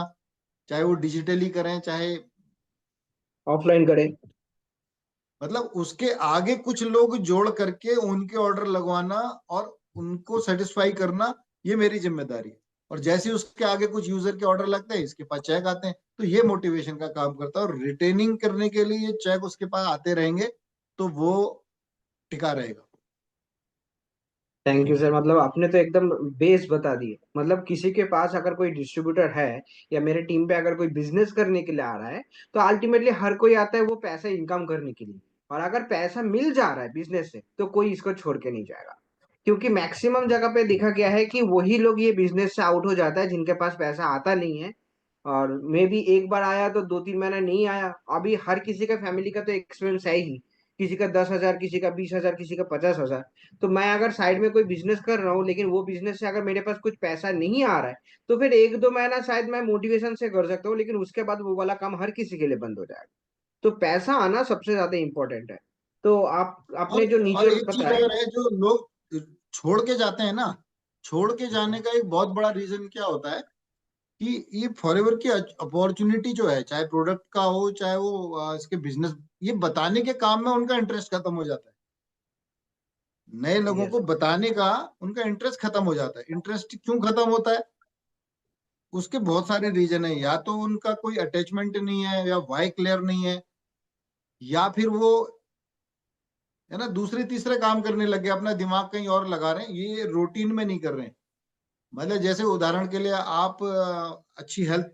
Speaker 2: चाहे वो डिजिटली करें, चाहे
Speaker 1: ऑफलाइन करें।
Speaker 2: मतलब उसके आगे कुछ लोग जोड़ करके उनके ऑर्डर लगवाना और उनको सेटिस्फाई करना, ये मेरी जिम्मेदारी है। और जैसे ही उसके आगे कुछ यूजर के ऑर्डर लगते हैं, इसके पास चेक आते हैं, तो ये मोटिवेशन का काम करता है। और रिटेनिंग करने के लिए ये चेक उसके पास आते रहेंगे, तो वो टिका रहेगा।
Speaker 1: थैंक यू सर, मतलब आपने तो एकदम बेस बता दी। मतलब किसी के पास अगर कोई डिस्ट्रीब्यूटर है या मेरे टीम पे अगर कोई बिजनेस करने के लिए आ रहा है, तो अल्टीमेटली हर कोई आता है वो पैसा इनकम करने के लिए। और अगर पैसा मिल जा रहा है बिजनेस से तो कोई इसको छोड़ के नहीं जाएगा। क्योंकि मैक्सिमम जगह पे देखा गया है कि वही लोग ये बिजनेस से आउट हो जाता है जिनके पास पैसा आता नहीं है। और मे भी एक बार आया तो 2-3 महीना नहीं आया। अभी हर किसी का फैमिली का तो एक्सपीरियंस है ही। किसी का 10,000, किसी का 20,000, किसी का 50,000। तो मैं अगर साइड में कोई बिजनेस कर रहा हूँ लेकिन वो बिजनेस से अगर मेरे पास कुछ पैसा नहीं आ रहा है, तो फिर 1-2 महीना शायद मैं मोटिवेशन से कर सकता हूँ, लेकिन उसके बाद वो वाला काम हर किसी के लिए बंद हो जाएगा। तो पैसा आना सबसे ज्यादा इंपॉर्टेंट है। तो आप
Speaker 2: और
Speaker 1: आपने जो नीचे
Speaker 2: और एक चीज
Speaker 1: बताया।
Speaker 2: और है, जो लोग छोड़ के जाते हैं ना, छोड़ के जाने का एक बहुत बड़ा रीजन क्या होता है, कि ये फॉरएवर की अपॉर्चुनिटी जो है, चाहे प्रोडक्ट का हो, चाहे वो इसके बिजनेस, ये बताने के काम में उनका इंटरेस्ट खत्म हो जाता है। नए लोगों
Speaker 1: यस।
Speaker 2: को बताने का उनका इंटरेस्ट खत्म हो जाता है। इंटरेस्ट क्यों खत्म होता है? उसके बहुत सारे रीजन है। या तो उनका कोई अटैचमेंट नहीं है, या वाई क्लियर नहीं है, या फिर वो, है ना, दूसरे तीसरे काम करने लग गए, अपना दिमाग कहीं और लगा रहे हैं, ये रूटीन में नहीं कर रहे हैं। मतलब जैसे उदाहरण के लिए, आप अच्छी हेल्थ,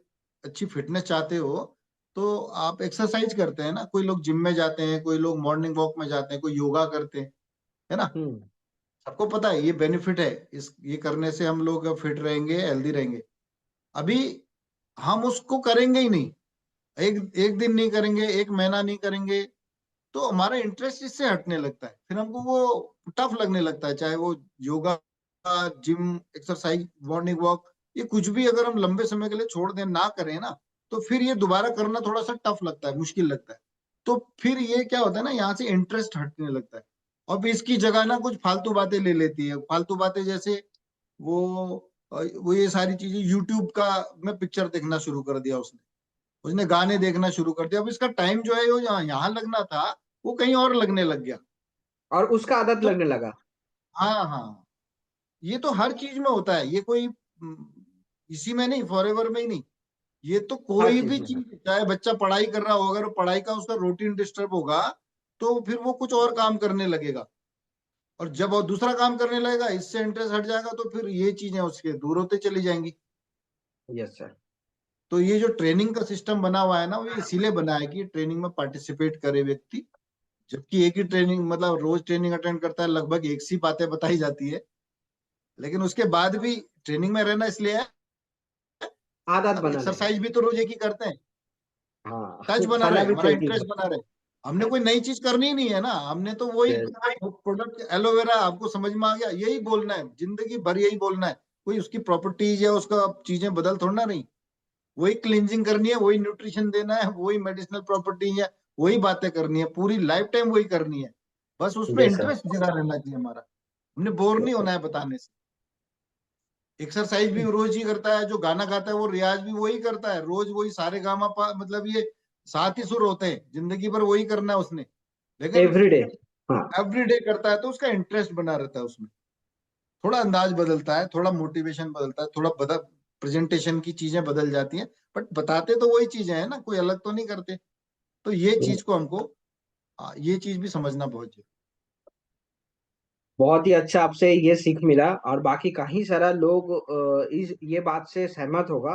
Speaker 2: अच्छी फिटनेस चाहते हो, तो आप एक्सरसाइज करते हैं ना। कोई लोग जिम में जाते हैं, कोई लोग मॉर्निंग वॉक में जाते हैं, कोई योगा करते हैं, है ना।
Speaker 1: हम्म।
Speaker 2: सबको पता है ये बेनिफिट है, इस ये करने से हम लोग फिट रहेंगे, हेल्दी रहेंगे। अभी हम उसको करेंगे ही नहीं, एक एक दिन नहीं करेंगे, एक महीना नहीं करेंगे, तो हमारा इंटरेस्ट इससे हटने लगता है, फिर हमको वो टफ लगने लगता है। चाहे वो yoga, gym, exercise, morning walk, ये कुछ भी अगर हम लंबे समय के लिए छोड़ दें, ना करें ना, तो फिर ये दोबारा करना थोड़ा सा टफ लगता है, मुश्किल लगता है। तो फिर ये क्या होता है ना, यहाँ से इंटरेस्ट हटने लगता है। और फिर इसकी जगह ना कुछ फालतू बातें ले लेती है, फालतू बातें जैसे वो ये सारी चीजें यूट्यूब का में पिक्चर देखना शुरू कर दिया उसने, उसने गाने देखना शुरू कर दिया। अब इसका टाइम जो है वो यहाँ यहाँ लगना था, वो कहीं और लगने लग गया।
Speaker 1: और उसका आदत
Speaker 2: तो
Speaker 1: लगने लगा।
Speaker 2: हाँ हाँ, ये तो हर चीज में होता है, ये कोई इसी में नहीं, फॉरएवर में ही नहीं, ये तो
Speaker 1: हर
Speaker 2: कोई
Speaker 1: चीज
Speaker 2: भी
Speaker 1: में है।
Speaker 2: चीज, चाहे बच्चा पढ़ाई कर रहा हो, अगर पढ़ाई का उसका रूटीन डिस्टर्ब होगा, तो फिर वो कुछ और काम करने लगेगा। और जब वो दूसरा काम करने लगेगा, इससे इंटरेस्ट हट जाएगा, तो फिर ये चीजें उसके दूर होते चली जाएंगी।
Speaker 1: Yes sir.
Speaker 2: तो ये जो ट्रेनिंग का सिस्टम बना हुआ है ना, वो इसीलिए बना है कि ट्रेनिंग में पार्टिसिपेट करे व्यक्ति। जबकि एक ही ट्रेनिंग, मतलब रोज ट्रेनिंग अटेंड करता है, लगभग एक सी बातें बताई जाती है, लेकिन उसके बाद भी ट्रेनिंग में रहना इसलिए है।
Speaker 1: आदत
Speaker 2: अब
Speaker 1: बना रहे।
Speaker 2: एक्सरसाइज भी तो रोज एक ही करते हैं,
Speaker 1: हाँ
Speaker 2: टच बना
Speaker 1: खाना
Speaker 2: रहे,
Speaker 1: भी
Speaker 2: हमारा
Speaker 1: चेक ही
Speaker 2: इंटरेस्ट बना रहे। हमने कोई नई चीज करनी ही नहीं है ना, हमने तो वही
Speaker 1: है।
Speaker 2: प्रोडक्ट एलोवेरा आपको समझ में आ गया, यही बोलना है, जिंदगी भर यही बोलना है। कोई उसकी प्रॉपर्टीज या उसका चीजें बदल थोड़ा नहीं, वही क्लींजिंग करनी है, वही न्यूट्रिशन देना है, वही मेडिसिनल प्रॉपर्टी है, वही बातें करनी है, पूरी लाइफ टाइम वही करनी है। बस उसमें
Speaker 1: यस सर।
Speaker 2: इंटरेस्ट जगा रहना चाहिए हमारा, हमने बोर नहीं होना है बताने से। एक्सरसाइज भी रोज ही करता है, जो गाना गाता है वो रियाज भी वही करता है, रोज वही सारे गामा पा, मतलब ये 7 ही सुर होते हैं, जिंदगी भर वही करना है उसने, लेकिन
Speaker 1: एवरीडे। हाँ।
Speaker 2: एवरी डे करता है, तो उसका इंटरेस्ट बना रहता है उसमें। थोड़ा अंदाज बदलता है, थोड़ा मोटिवेशन बदलता है, थोड़ा बदल, प्रेजेंटेशन की चीजें बदल जाती हैं, बट बताते तो वही चीजें हैं ना, कोई अलग तो नहीं करते। तो ये चीज को हमको, ये चीज भी समझना बहुत जरूरी
Speaker 1: बहुत ही अच्छा आपसे ये सीख मिला, और बाकी कई सारा लोग इस ये बात से सहमत होगा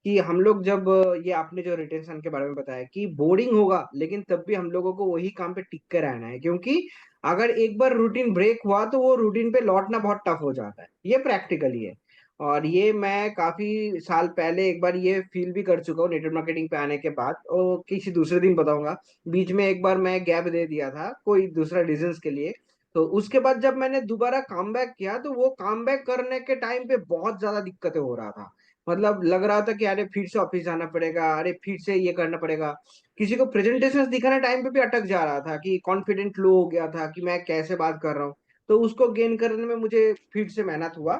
Speaker 1: कि हम लोग जब ये आपने जो रिटेंशन के बारे में बताया कि बोरिंग होगा, लेकिन तब भी हम लोगों को वही काम पे टिक के रहना है, क्योंकि अगर एक बार रूटीन ब्रेक हुआ तो वो रूटीन पे लौटना बहुत टफ हो जाता है, ये प्रैक्टिकली है। और ये मैं काफी साल पहले एक बार ये फील भी कर चुका हूँ नेटवर्क मार्केटिंग पे आने के बाद, और किसी दूसरे दिन बताऊंगा। बीच में एक बार मैं गैप दे दिया था कोई दूसरा रीजंस के लिए। तो उसके बाद जब मैंने दोबारा काम बैक किया तो वो काम बैक करने के टाइम पे बहुत ज्यादा दिक्कतें हो रहा था। मतलब लग रहा था कि अरे फिर से ऑफिस जाना पड़ेगा, अरे फिर से ये करना पड़ेगा। किसी को प्रेजेंटेशन दिखाने टाइम पे भी अटक जा रहा था कि कॉन्फिडेंट लो हो गया था कि मैं कैसे बात कर रहा हूँ। तो उसको गेन करने में मुझे फिर से मेहनत हुआ।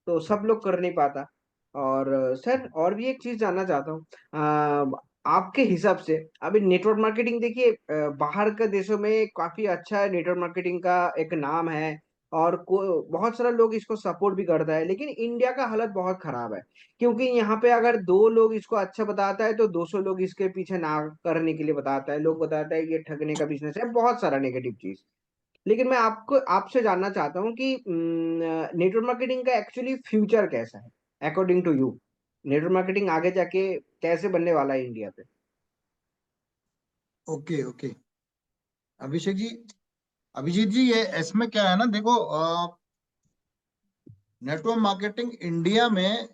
Speaker 1: तो सब लोग कर नहीं पाता। और सर और भी एक चीज जानना चाहता हूँ। आपके हिसाब से अभी नेटवर्क मार्केटिंग देखिए, बाहर के देशों में काफी अच्छा है, नेटवर्क मार्केटिंग का एक नाम है। और बहुत सारा लोग इसको सपोर्ट भी करता है, लेकिन इंडिया का हालत बहुत खराब है। क्योंकि यहाँ पे अगर 2 लोग इसको अच्छा बताता है तो 200 लोग इसके पीछे ना करने के लिए बताता है, लोग बताता है ये ठगने का बिजनेस है, बहुत सारा नेगेटिव चीज। लेकिन मैं आपको आपसे जानना चाहता हूँ कि नेटवर्क मार्केटिंग का एक्चुअली फ्यूचर कैसा है according to you. Network marketing आगे जाके कैसे बनने वाला है इंडिया पे।
Speaker 2: है। ओके ओके, अभिषेक जी, अभिजीत जी, ये इसमें क्या है ना, देखो, नेटवर्क मार्केटिंग इंडिया में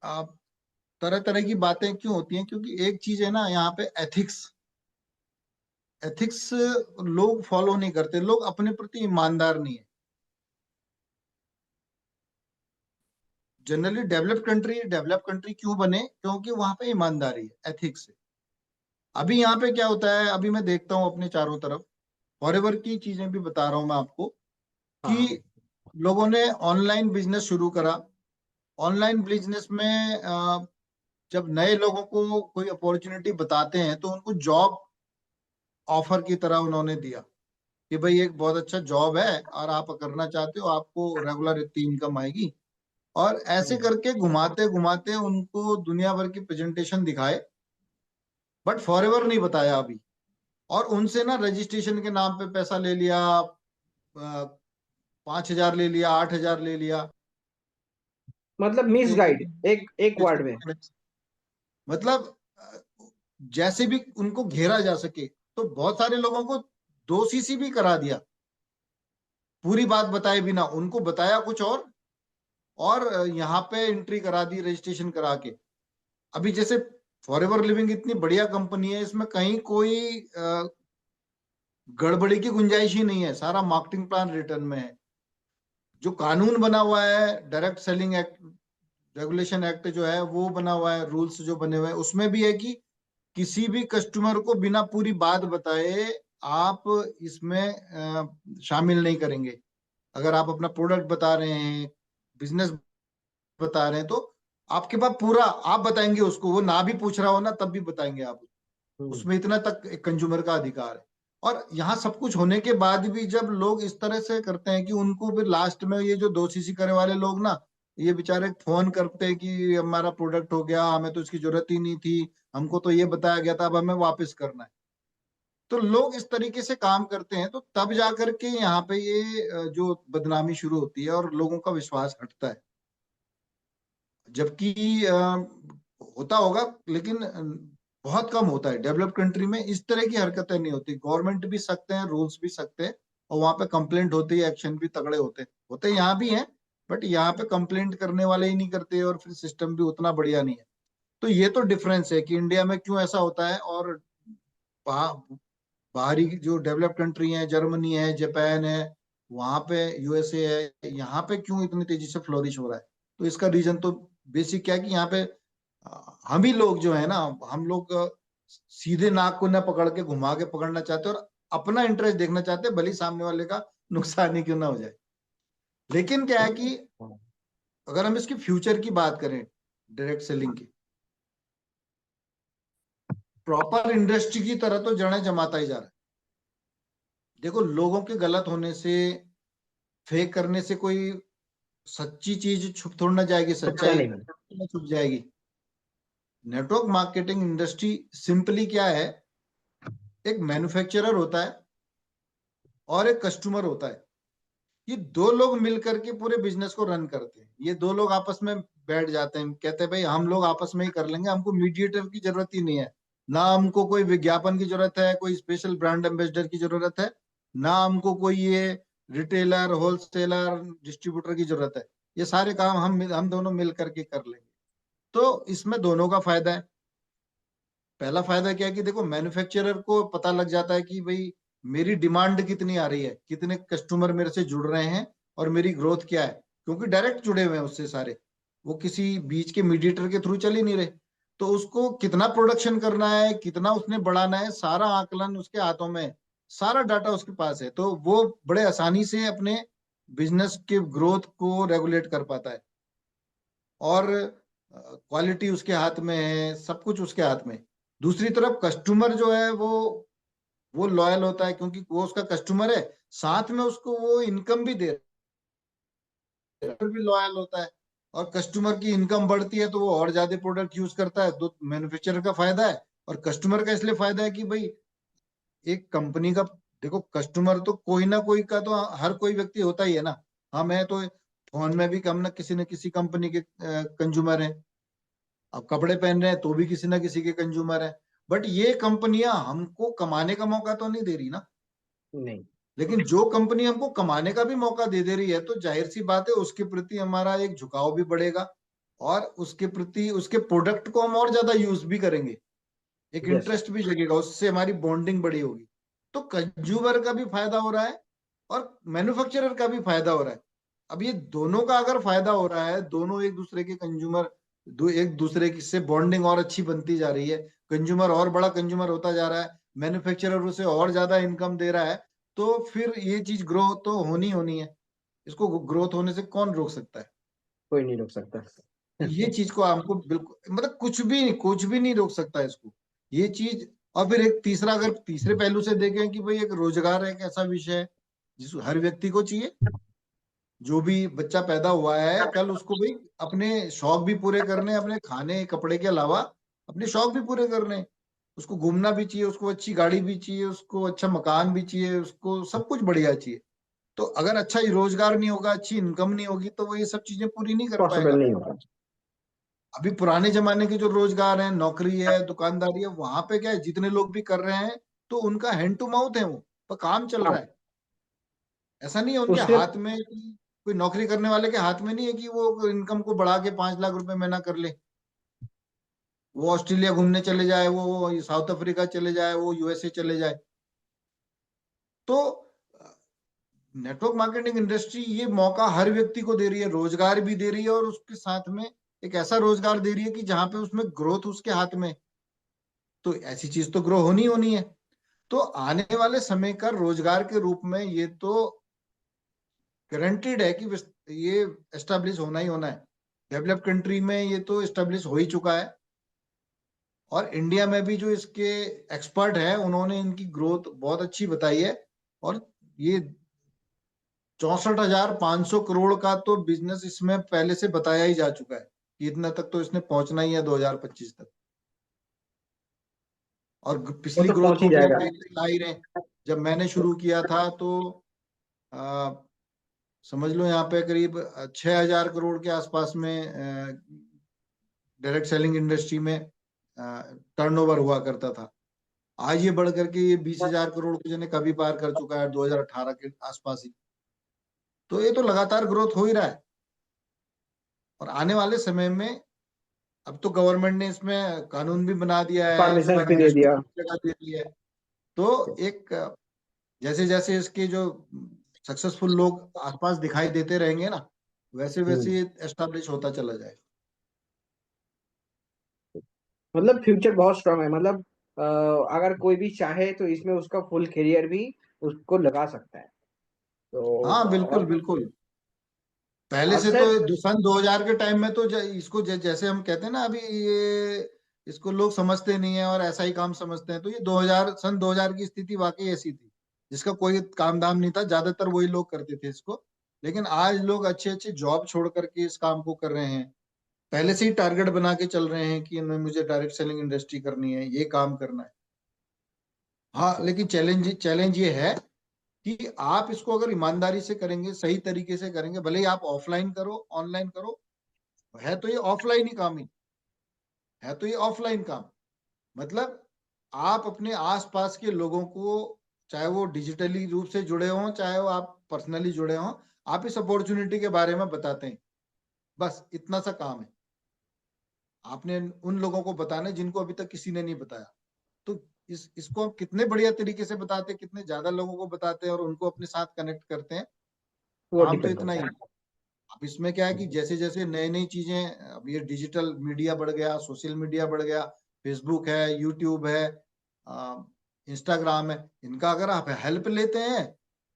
Speaker 2: तरह तरह की बातें क्यों होती हैं, क्योंकि एक चीज है ना यहाँ पे, एथिक्स। एथिक्स लोग फॉलो नहीं करते, लोग अपने प्रति ईमानदार नहीं है। जनरली डेवलप कंट्री क्यों बने, क्योंकि वहां पे ईमानदारी है, एथिक्स है। अभी यहाँ पे क्या होता है, अभी मैं देखता हूँ अपने चारों तरफ, फॉरएवर की चीजें भी बता रहा हूँ मैं आपको,
Speaker 1: हाँ।
Speaker 2: कि लोगों ने ऑनलाइन बिजनेस शुरू करा। ऑनलाइन बिजनेस में जब नए लोगों को कोई अपॉर्चुनिटी बताते हैं, तो उनको जॉब ऑफर की तरह उन्होंने दिया, कि भाई एक बहुत अच्छा जॉब है, और आप करना चाहते हो, आपको रेगुलर इतनी इनकम आएगी। और ऐसे
Speaker 1: हम्म।
Speaker 2: करके घुमाते घुमाते उनको दुनिया भर की प्रेजेंटेशन दिखाए, बट फॉरएवर नहीं बताया अभी। और उनसे ना रजिस्ट्रेशन के नाम पे पैसा ले लिया, 5,000 ले लिया, 8,000 ले लिया।
Speaker 1: मतलब मिस
Speaker 2: एक
Speaker 1: गाइड, एक वर्ड में।
Speaker 2: मतलब जैसे भी उनको घेरा जा सके, तो बहुत सारे लोगों को दोषी सी भी करा दिया, पूरी बात बताए बिना, उनको बताया कुछ और यहाँ पे एंट्री करा दी रजिस्ट्रेशन करा के। अभी जैसे फॉरएवर लिविंग इतनी बढ़िया कंपनी है, इसमें कहीं कोई गड़बड़ी की गुंजाइश ही नहीं है, सारा मार्केटिंग प्लान रिटर्न में है। जो कानून बना हुआ है, direct selling act, regulation act जो है वो बना हुआ है, रूल्स जो बने हुए हैं उसमें भी है कि किसी भी कस्टमर को बिना पूरी बात बताए आप इसमें शामिल नहीं करेंगे। अगर आप अपना प्रोडक्ट बता रहे हैं, बिजनेस बता रहे हैं, तो आपके पास पूरा आप बताएंगे उसको, वो ना भी पूछ रहा हो ना तब भी बताएंगे आप।
Speaker 1: हम्म।
Speaker 2: उसमें इतना तक एक कंज्यूमर का अधिकार है। और यहाँ सब कुछ होने के बाद भी जब लोग इस तरह से करते हैं कि उनको फिर लास्ट में ये जो 2 सीसी करे वाले लोग ना, ये बेचारे फोन करते हैं कि हमारा प्रोडक्ट हो गया, हमें तो इसकी जरूरत ही नहीं थी, हमको तो ये बताया गया था, अब हमें वापस करना है। तो लोग इस तरीके से काम करते हैं, तो तब जा करके यहाँ पे ये जो बदनामी शुरू होती है और लोगों का विश्वास हटता है। जबकि होता होगा, लेकिन बहुत कम होता है। डेवलप्ड कंट्री में इस तरह की हरकतें नहीं होती, गवर्नमेंट भी सख्त है, रूल्स भी सख्त है, और वहां पे कंप्लेंट होती है, एक्शन भी तगड़े होते हैं। होते यहाँ भी हैं, बट यहाँ पे कंप्लेंट करने वाले ही नहीं करते, और फिर सिस्टम भी उतना बढ़िया नहीं है। तो ये तो डिफरेंस है कि इंडिया में क्यों ऐसा होता है, और बाहरी जो डेवलप्ड कंट्री है, जर्मनी है, जापान है, वहां पे यूएसए है, यहाँ पे क्यों इतनी तेजी से फ्लोरिश हो रहा है। तो इसका रीजन तो बेसिक क्या है कि यहाँ पे हम ही लोग जो है ना, हम लोग सीधे नाक को ना पकड़ के घुमा के पकड़ना चाहते हैं, और अपना इंटरेस्ट देखना चाहते हैं, भले ही सामने वाले का नुकसान ही क्यों ना हो जाए। लेकिन क्या है कि अगर हम इसकी फ्यूचर की बात करें, डायरेक्ट सेलिंग की, प्रॉपर इंडस्ट्री की तरह तो जड़ें जमाता ही जा रहा है। देखो, लोगों के गलत होने से, फेक करने से कोई सच्ची चीज छुप थोड़ी ना जाएगी,
Speaker 1: अच्छा
Speaker 2: सच्चाई
Speaker 1: नहीं।
Speaker 2: ना छुप जाएगी। नेटवर्क मार्केटिंग इंडस्ट्री सिंपली क्या है, एक मैन्युफैक्चरर होता है और एक कस्टमर होता है। ये दो लोग मिलकर के पूरे बिजनेस को रन करते हैं। ये दो लोग आपस में बैठ जाते हैं, कहते हैं भाई हम लोग आपस में ही कर लेंगे, हमको मीडिएटर की जरूरत ही नहीं है। ना हमको कोई विज्ञापन की जरूरत है, कोई स्पेशल ब्रांड एम्बेसडर की जरूरत है, ना हमको कोई ये रिटेलर, होलसेलर, डिस्ट्रीब्यूटर की जरूरत है। ये सारे काम हम दोनों मिल करके कर लेंगे। तो इसमें दोनों का फायदा है। पहला फायदा क्या है कि देखो, मैन्युफैक्चरर को पता लग जाता है कि भाई मेरी डिमांड कितनी आ रही है, कितने कस्टमर मेरे से जुड़ रहे हैं, और मेरी ग्रोथ क्या है, क्योंकि डायरेक्ट जुड़े हुए हैं उससे सारे, वो किसी बीच के मीडिएटर के थ्रू चल ही नहीं रहे। तो उसको कितना प्रोडक्शन करना है, कितना उसने बढ़ाना है, सारा आकलन उसके हाथों में है, सारा डाटा उसके पास है। तो वो बड़े आसानी से अपने बिजनेस के ग्रोथ को रेगुलेट कर पाता है, और क्वालिटी उसके हाथ में है, सब कुछ उसके हाथ में है। दूसरी तरफ कस्टमर जो है वो लॉयल होता है, क्योंकि वो उसका कस्टमर है, साथ में उसको वो इनकम भी दे रहा है, भी लॉयल होता है। और कस्टमर की इनकम बढ़ती है तो वो और ज्यादा प्रोडक्ट यूज करता है, तो मैन्युफैक्चरर का फायदा है। और कस्टमर का इसलिए फायदा है कि भाई एक कंपनी का, देखो कस्टमर तो कोई ना कोई का तो हर कोई व्यक्ति होता ही है ना। हम है तो फोन में भी हम ना किसी कंपनी के कंज्यूमर हैं। अब कपड़े पहन रहे हैं तो भी किसी ना किसी के कंज्यूमर है। बट ये कंपनियां हमको कमाने का मौका तो नहीं दे रही ना।
Speaker 1: नहीं।
Speaker 2: लेकिन जो कंपनी हमको कमाने का भी मौका दे दे रही है, तो जाहिर सी बात है उसके प्रति हमारा एक झुकाव भी बढ़ेगा, और उसके प्रति, उसके प्रोडक्ट को हम और ज्यादा यूज भी करेंगे, एक
Speaker 1: यस।
Speaker 2: इंटरेस्ट भी जगेगा, उससे हमारी बॉन्डिंग बड़ी होगी। तो कंज्यूमर का भी फायदा हो रहा है, और मैन्युफैक्चरर का भी फायदा हो रहा है। अब ये दोनों का अगर फायदा हो रहा है, दोनों एक दूसरे के कंज्यूमर, एक दूसरे की से बॉन्डिंग और अच्छी बनती जा रही है, कंज्यूमर और बड़ा कंज्यूमर होता जा रहा है, मैन्युफैक्चरर उसे और ज्यादा इनकम दे रहा है, तो फिर ये चीज ग्रो तो होनी होनी है। इसको ग्रोथ होने से कौन रोक सकता है।
Speaker 1: कोई नहीं रोक सकता।
Speaker 2: ये चीज को हमको बिल्कुल, मतलब कुछ भी नहीं रोक सकता इसको, ये चीज। और फिर एक तीसरा, अगर तीसरे पहलू से देखें कि भाई एक रोजगार एक ऐसा विषय है जिस हर व्यक्ति को चाहिए। जो भी बच्चा पैदा हुआ है, कल उसको भाई अपने शौक भी पूरे करने, अपने खाने कपड़े के अलावा अपने शौक भी पूरे करने। उसको घूमना भी चाहिए, उसको अच्छी गाड़ी भी चाहिए, उसको अच्छा मकान भी चाहिए, उसको सब कुछ बढ़िया चाहिए। तो अगर अच्छा ही रोजगार नहीं होगा, अच्छी इनकम नहीं होगी, तो वो ये सब चीजें पूरी नहीं कर
Speaker 1: पॉसिबल
Speaker 2: पाएगा।
Speaker 1: नहीं होगा।
Speaker 2: अभी पुराने जमाने के जो रोजगार है, नौकरी है, दुकानदारी है, वहां पे क्या है, जितने लोग भी कर रहे हैं तो उनका हैंड टू माउथ है, वो पर काम चल रहा
Speaker 1: हाँ।
Speaker 2: है। ऐसा नहीं है उनके
Speaker 1: उसके
Speaker 2: हाथ में कोई नौकरी करने वाले के हाथ में नहीं है कि वो इनकम को बढ़ा के 5 लाख रुपए महीना कर ले। वो ऑस्ट्रेलिया घूमने चले जाए, वो साउथ अफ्रीका चले जाए, वो यूएसए चले जाए। तो नेटवर्क मार्केटिंग इंडस्ट्री ये मौका हर व्यक्ति को दे रही है, रोजगार भी दे रही है, और उसके साथ में एक ऐसा रोजगार दे रही है कि जहां पे उसमें ग्रोथ उसके हाथ में। तो ऐसी चीज तो ग्रो होनी होनी है। तो आने वाले समय का रोजगार के रूप में ये तो गारंटीड है कि ये एस्टेब्लिश होना ही होना है। डेवलप्ड कंट्री में ये तो एस्टेब्लिश हो ही चुका है, और इंडिया में भी जो इसके एक्सपर्ट हैं उन्होंने इनकी ग्रोथ बहुत अच्छी बताई है। और ये 64,500 करोड़ का तो बिजनेस इसमें पहले से बताया ही जा चुका है कि इतना तक तो इसने पहुंचना ही है 2025 तक। और
Speaker 1: वो
Speaker 2: पिछली
Speaker 1: तो
Speaker 2: ग्रोथ
Speaker 1: पहुंच ही
Speaker 2: को भी आप
Speaker 1: जाएगा।
Speaker 2: ला ही रहे हैं। जब मैंने शुरू किया था तो आ, समझ लो यहाँ पे करीब 6,000 करोड़ के आसपास में डायरेक्ट सेलिंग इंडस्ट्री में टर्नओवर हुआ करता था। आज ये बढ़ करके ये 20,000 करोड़ को जने कभी पार कर चुका है 2018 के आसपास ही। तो ये तो लगातार ग्रोथ हो ही रहा है। और आने वाले समय में अब तो गवर्नमेंट ने इसमें कानून भी बना दिया है, इसको
Speaker 1: परमिशन भी दे
Speaker 2: इंडस्ट्री
Speaker 1: दिया।
Speaker 2: की जगह दे दी है। तो एक जैसे जैसे इसके जो सक्सेसफुल लोग आसपास दिखाई देते रहेंगे ना, वैसे
Speaker 1: हम्म।
Speaker 2: वैसे ये एस्टेब्लिश होता चला जाएगा।
Speaker 1: मतलब फ्यूचर बहुत स्ट्रांग है, मतलब अगर कोई भी चाहे तो इसमें उसका फुल करियर भी उसको लगा सकता है। तो
Speaker 2: हाँ बिल्कुल
Speaker 1: और
Speaker 2: बिल्कुल। पहले से तो
Speaker 1: अक्सर
Speaker 2: सन 2000 के टाइम में तो इसको जैसे हम कहते हैं ना अभी, ये इसको लोग समझते नहीं है और ऐसा ही काम समझते हैं। तो ये 2000 सन 2000 की स्थिति वाकई ऐसी थी, जिसका कोई काम धाम नहीं था, ज्यादातर वही लोग करते थे इसको। लेकिन आज लोग अच्छे अच्छे जॉब छोड़ करके इस काम को कर रहे हैं। पहले से ही टारगेट बना के चल रहे हैं कि मुझे डायरेक्ट सेलिंग इंडस्ट्री करनी है, ये काम करना है। हाँ,
Speaker 1: अच्छा।
Speaker 2: लेकिन चैलेंज चैलेंज ये है कि आप इसको अगर ईमानदारी से करेंगे, सही तरीके से करेंगे, भले ही आप ऑफलाइन करो ऑनलाइन करो, है तो ये ऑफलाइन ही काम ही, है तो ये ऑफलाइन काम। मतलब आप अपने आसपास के लोगों को, चाहे वो डिजिटली रूप से जुड़े हों चाहे वो आप पर्सनली जुड़े हों, आप इस अपॉर्चुनिटी के बारे में बताते हैं। बस इतना सा काम है। आपने उन लोगों को बताना है जिनको अभी तक किसी ने नहीं बताया। तो इसको आप कितने बढ़िया तरीके से बताते हैं, कितने ज्यादा लोगों को बताते हैं और उनको अपने साथ कनेक्ट करते हैं,
Speaker 1: वो
Speaker 2: काम तो
Speaker 1: डिपेंड
Speaker 2: इतना ही
Speaker 1: करता
Speaker 2: है।
Speaker 1: है।
Speaker 2: अब इसमें क्या है कि जैसे जैसे नई नई चीजें, अब ये डिजिटल मीडिया बढ़ गया, सोशल मीडिया बढ़ गया, फेसबुक है, यूट्यूब है, इंस्टाग्राम है, इनका अगर आप हेल्प लेते हैं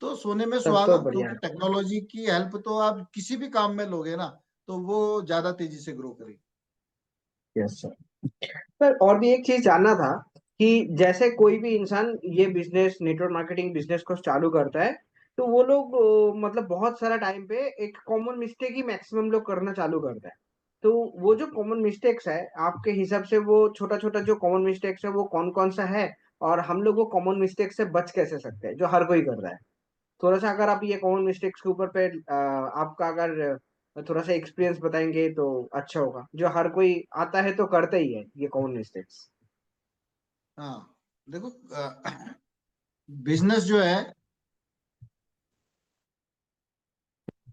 Speaker 2: तो सोने में
Speaker 1: तब तो
Speaker 2: सुहागा।
Speaker 1: बढ़िया
Speaker 2: क्योंकि
Speaker 1: है।
Speaker 2: टेक्नोलॉजी की हेल्प तो आप किसी भी काम में लोगे ना, तो वो ज्यादा तेजी से ग्रो करेगी।
Speaker 1: Yes sir. सर और भी एक चीज जानना था कि जैसे कोई भी इंसान ये बिजनेस, नेटवर्क मार्केटिंग बिजनेस को चालू करता है, तो वो लोग मतलब बहुत सारा टाइम पे एक कॉमन मिस्टेक ही मैक्सिमम लोग करना चालू करता है। तो वो जो कॉमन मिस्टेक्स है आपके हिसाब से, वो छोटा छोटा जो कॉमन मिस्टेक्स है वो कौन कौन सा है, और हम लोग वो कॉमन मिस्टेक से बच कैसे सकते हैं जो हर कोई कर रहा है? थोड़ा सा अगर आप ये कॉमन मिस्टेक्स के ऊपर पे आपका अगर थोड़ा सा एक्सपीरियंस बताएंगे तो अच्छा होगा, जो हर कोई आता है तो करता ही है ये कॉमन मिस्टेक्स।
Speaker 2: हाँ देखो, बिजनेस जो है,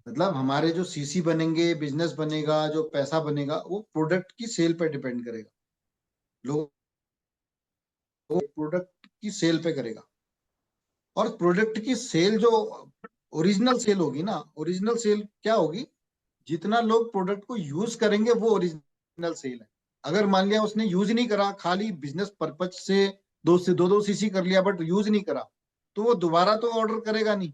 Speaker 2: मतलब हमारे जो सीसी बनेंगे, बिजनेस बनेगा, जो पैसा बनेगा, वो प्रोडक्ट की सेल पे डिपेंड करेगा। लोग प्रोडक्ट की सेल पे करेगा। और प्रोडक्ट की सेल जो ओरिजिनल सेल होगी ना, ओरिजिनल सेल क्या होगी, जितना लोग प्रोडक्ट को यूज करेंगे वो ओरिजिनल सेल है। अगर मान लिया उसने यूज नहीं करा, खाली बिजनेस पर्पज से दो दो सीसी कर लिया बट यूज नहीं करा, तो वो दोबारा तो ऑर्डर करेगा नहीं।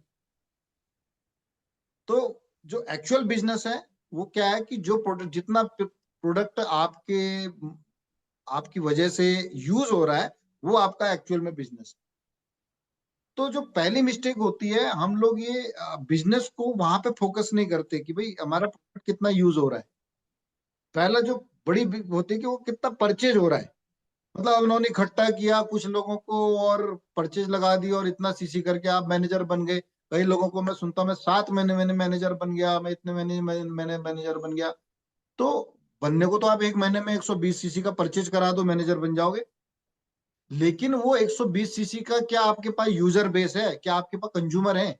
Speaker 2: तो जो एक्चुअल बिजनेस है वो क्या है कि जो प्रोडक्ट, जितना प्रोडक्ट आपकी वजह से यूज हो रहा है, वो आपका एक्चुअल में बिजनेस। तो जो पहली मिस्टेक होती है, हम लोग ये बिजनेस को वहां पे फोकस नहीं करते कि भाई हमारा प्रोडक्ट कितना यूज हो रहा है। पहला जो बड़ी होती है कि वो कितना परचेज हो रहा है। मतलब उन्होंने इकट्ठा किया कुछ लोगों को और परचेज लगा दी, और इतना सीसी करके आप मैनेजर बन गए। कई लोगों को मैं सुनता हूँ, मैं 7 महीने मैंने मैनेजर बन गया, मैं इतने महीने मैंने मैनेजर बन गया। तो बनने को तो आप एक महीने में 120 सीसी का परचेज करा दो, मैनेजर बन जाओगे। लेकिन वो 120 सीसी का क्या आपके पास यूजर बेस है, क्या आपके पास कंज्यूमर है?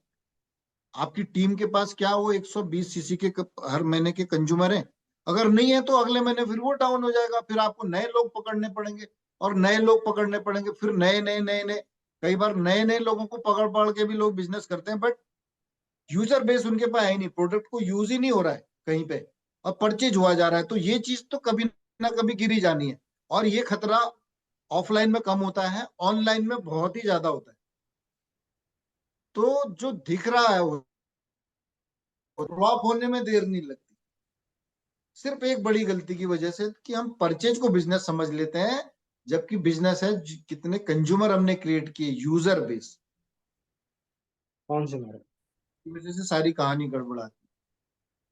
Speaker 2: आपकी टीम के पास क्या वो 120 सीसी के हर महीने के कंज्यूमर हैं? अगर नहीं है तो अगले महीने फिर वो डाउन हो जाएगा, फिर आपको नए लोग पकड़ने पड़ेंगे, और नए लोग पकड़ने पड़ेंगे, फिर नए नए नए नए, कई बार नए नए लोगों को पकड़ पकड़ के भी लोग बिजनेस करते हैं, बट यूजर बेस उनके पास है ही नहीं, प्रोडक्ट को यूज ही नहीं हो रहा है कहीं पे, और परचेज हुआ जा रहा है। तो ये चीज तो कभी ना कभी गिरी जानी है, और ये खतरा ऑफलाइन में कम होता है, ऑनलाइन में बहुत ही ज्यादा होता है। तो जो दिख रहा है वो ड्रॉप होने में देर नहीं लगती, सिर्फ एक बड़ी गलती की वजह से कि हम परचेज को बिजनेस समझ लेते हैं, जबकि बिजनेस है कितने कंज्यूमर हमने क्रिएट किए, यूजर बेस,
Speaker 1: कौन से मैडम?
Speaker 2: की वजह से सारी कहानी गड़बड़ाती है।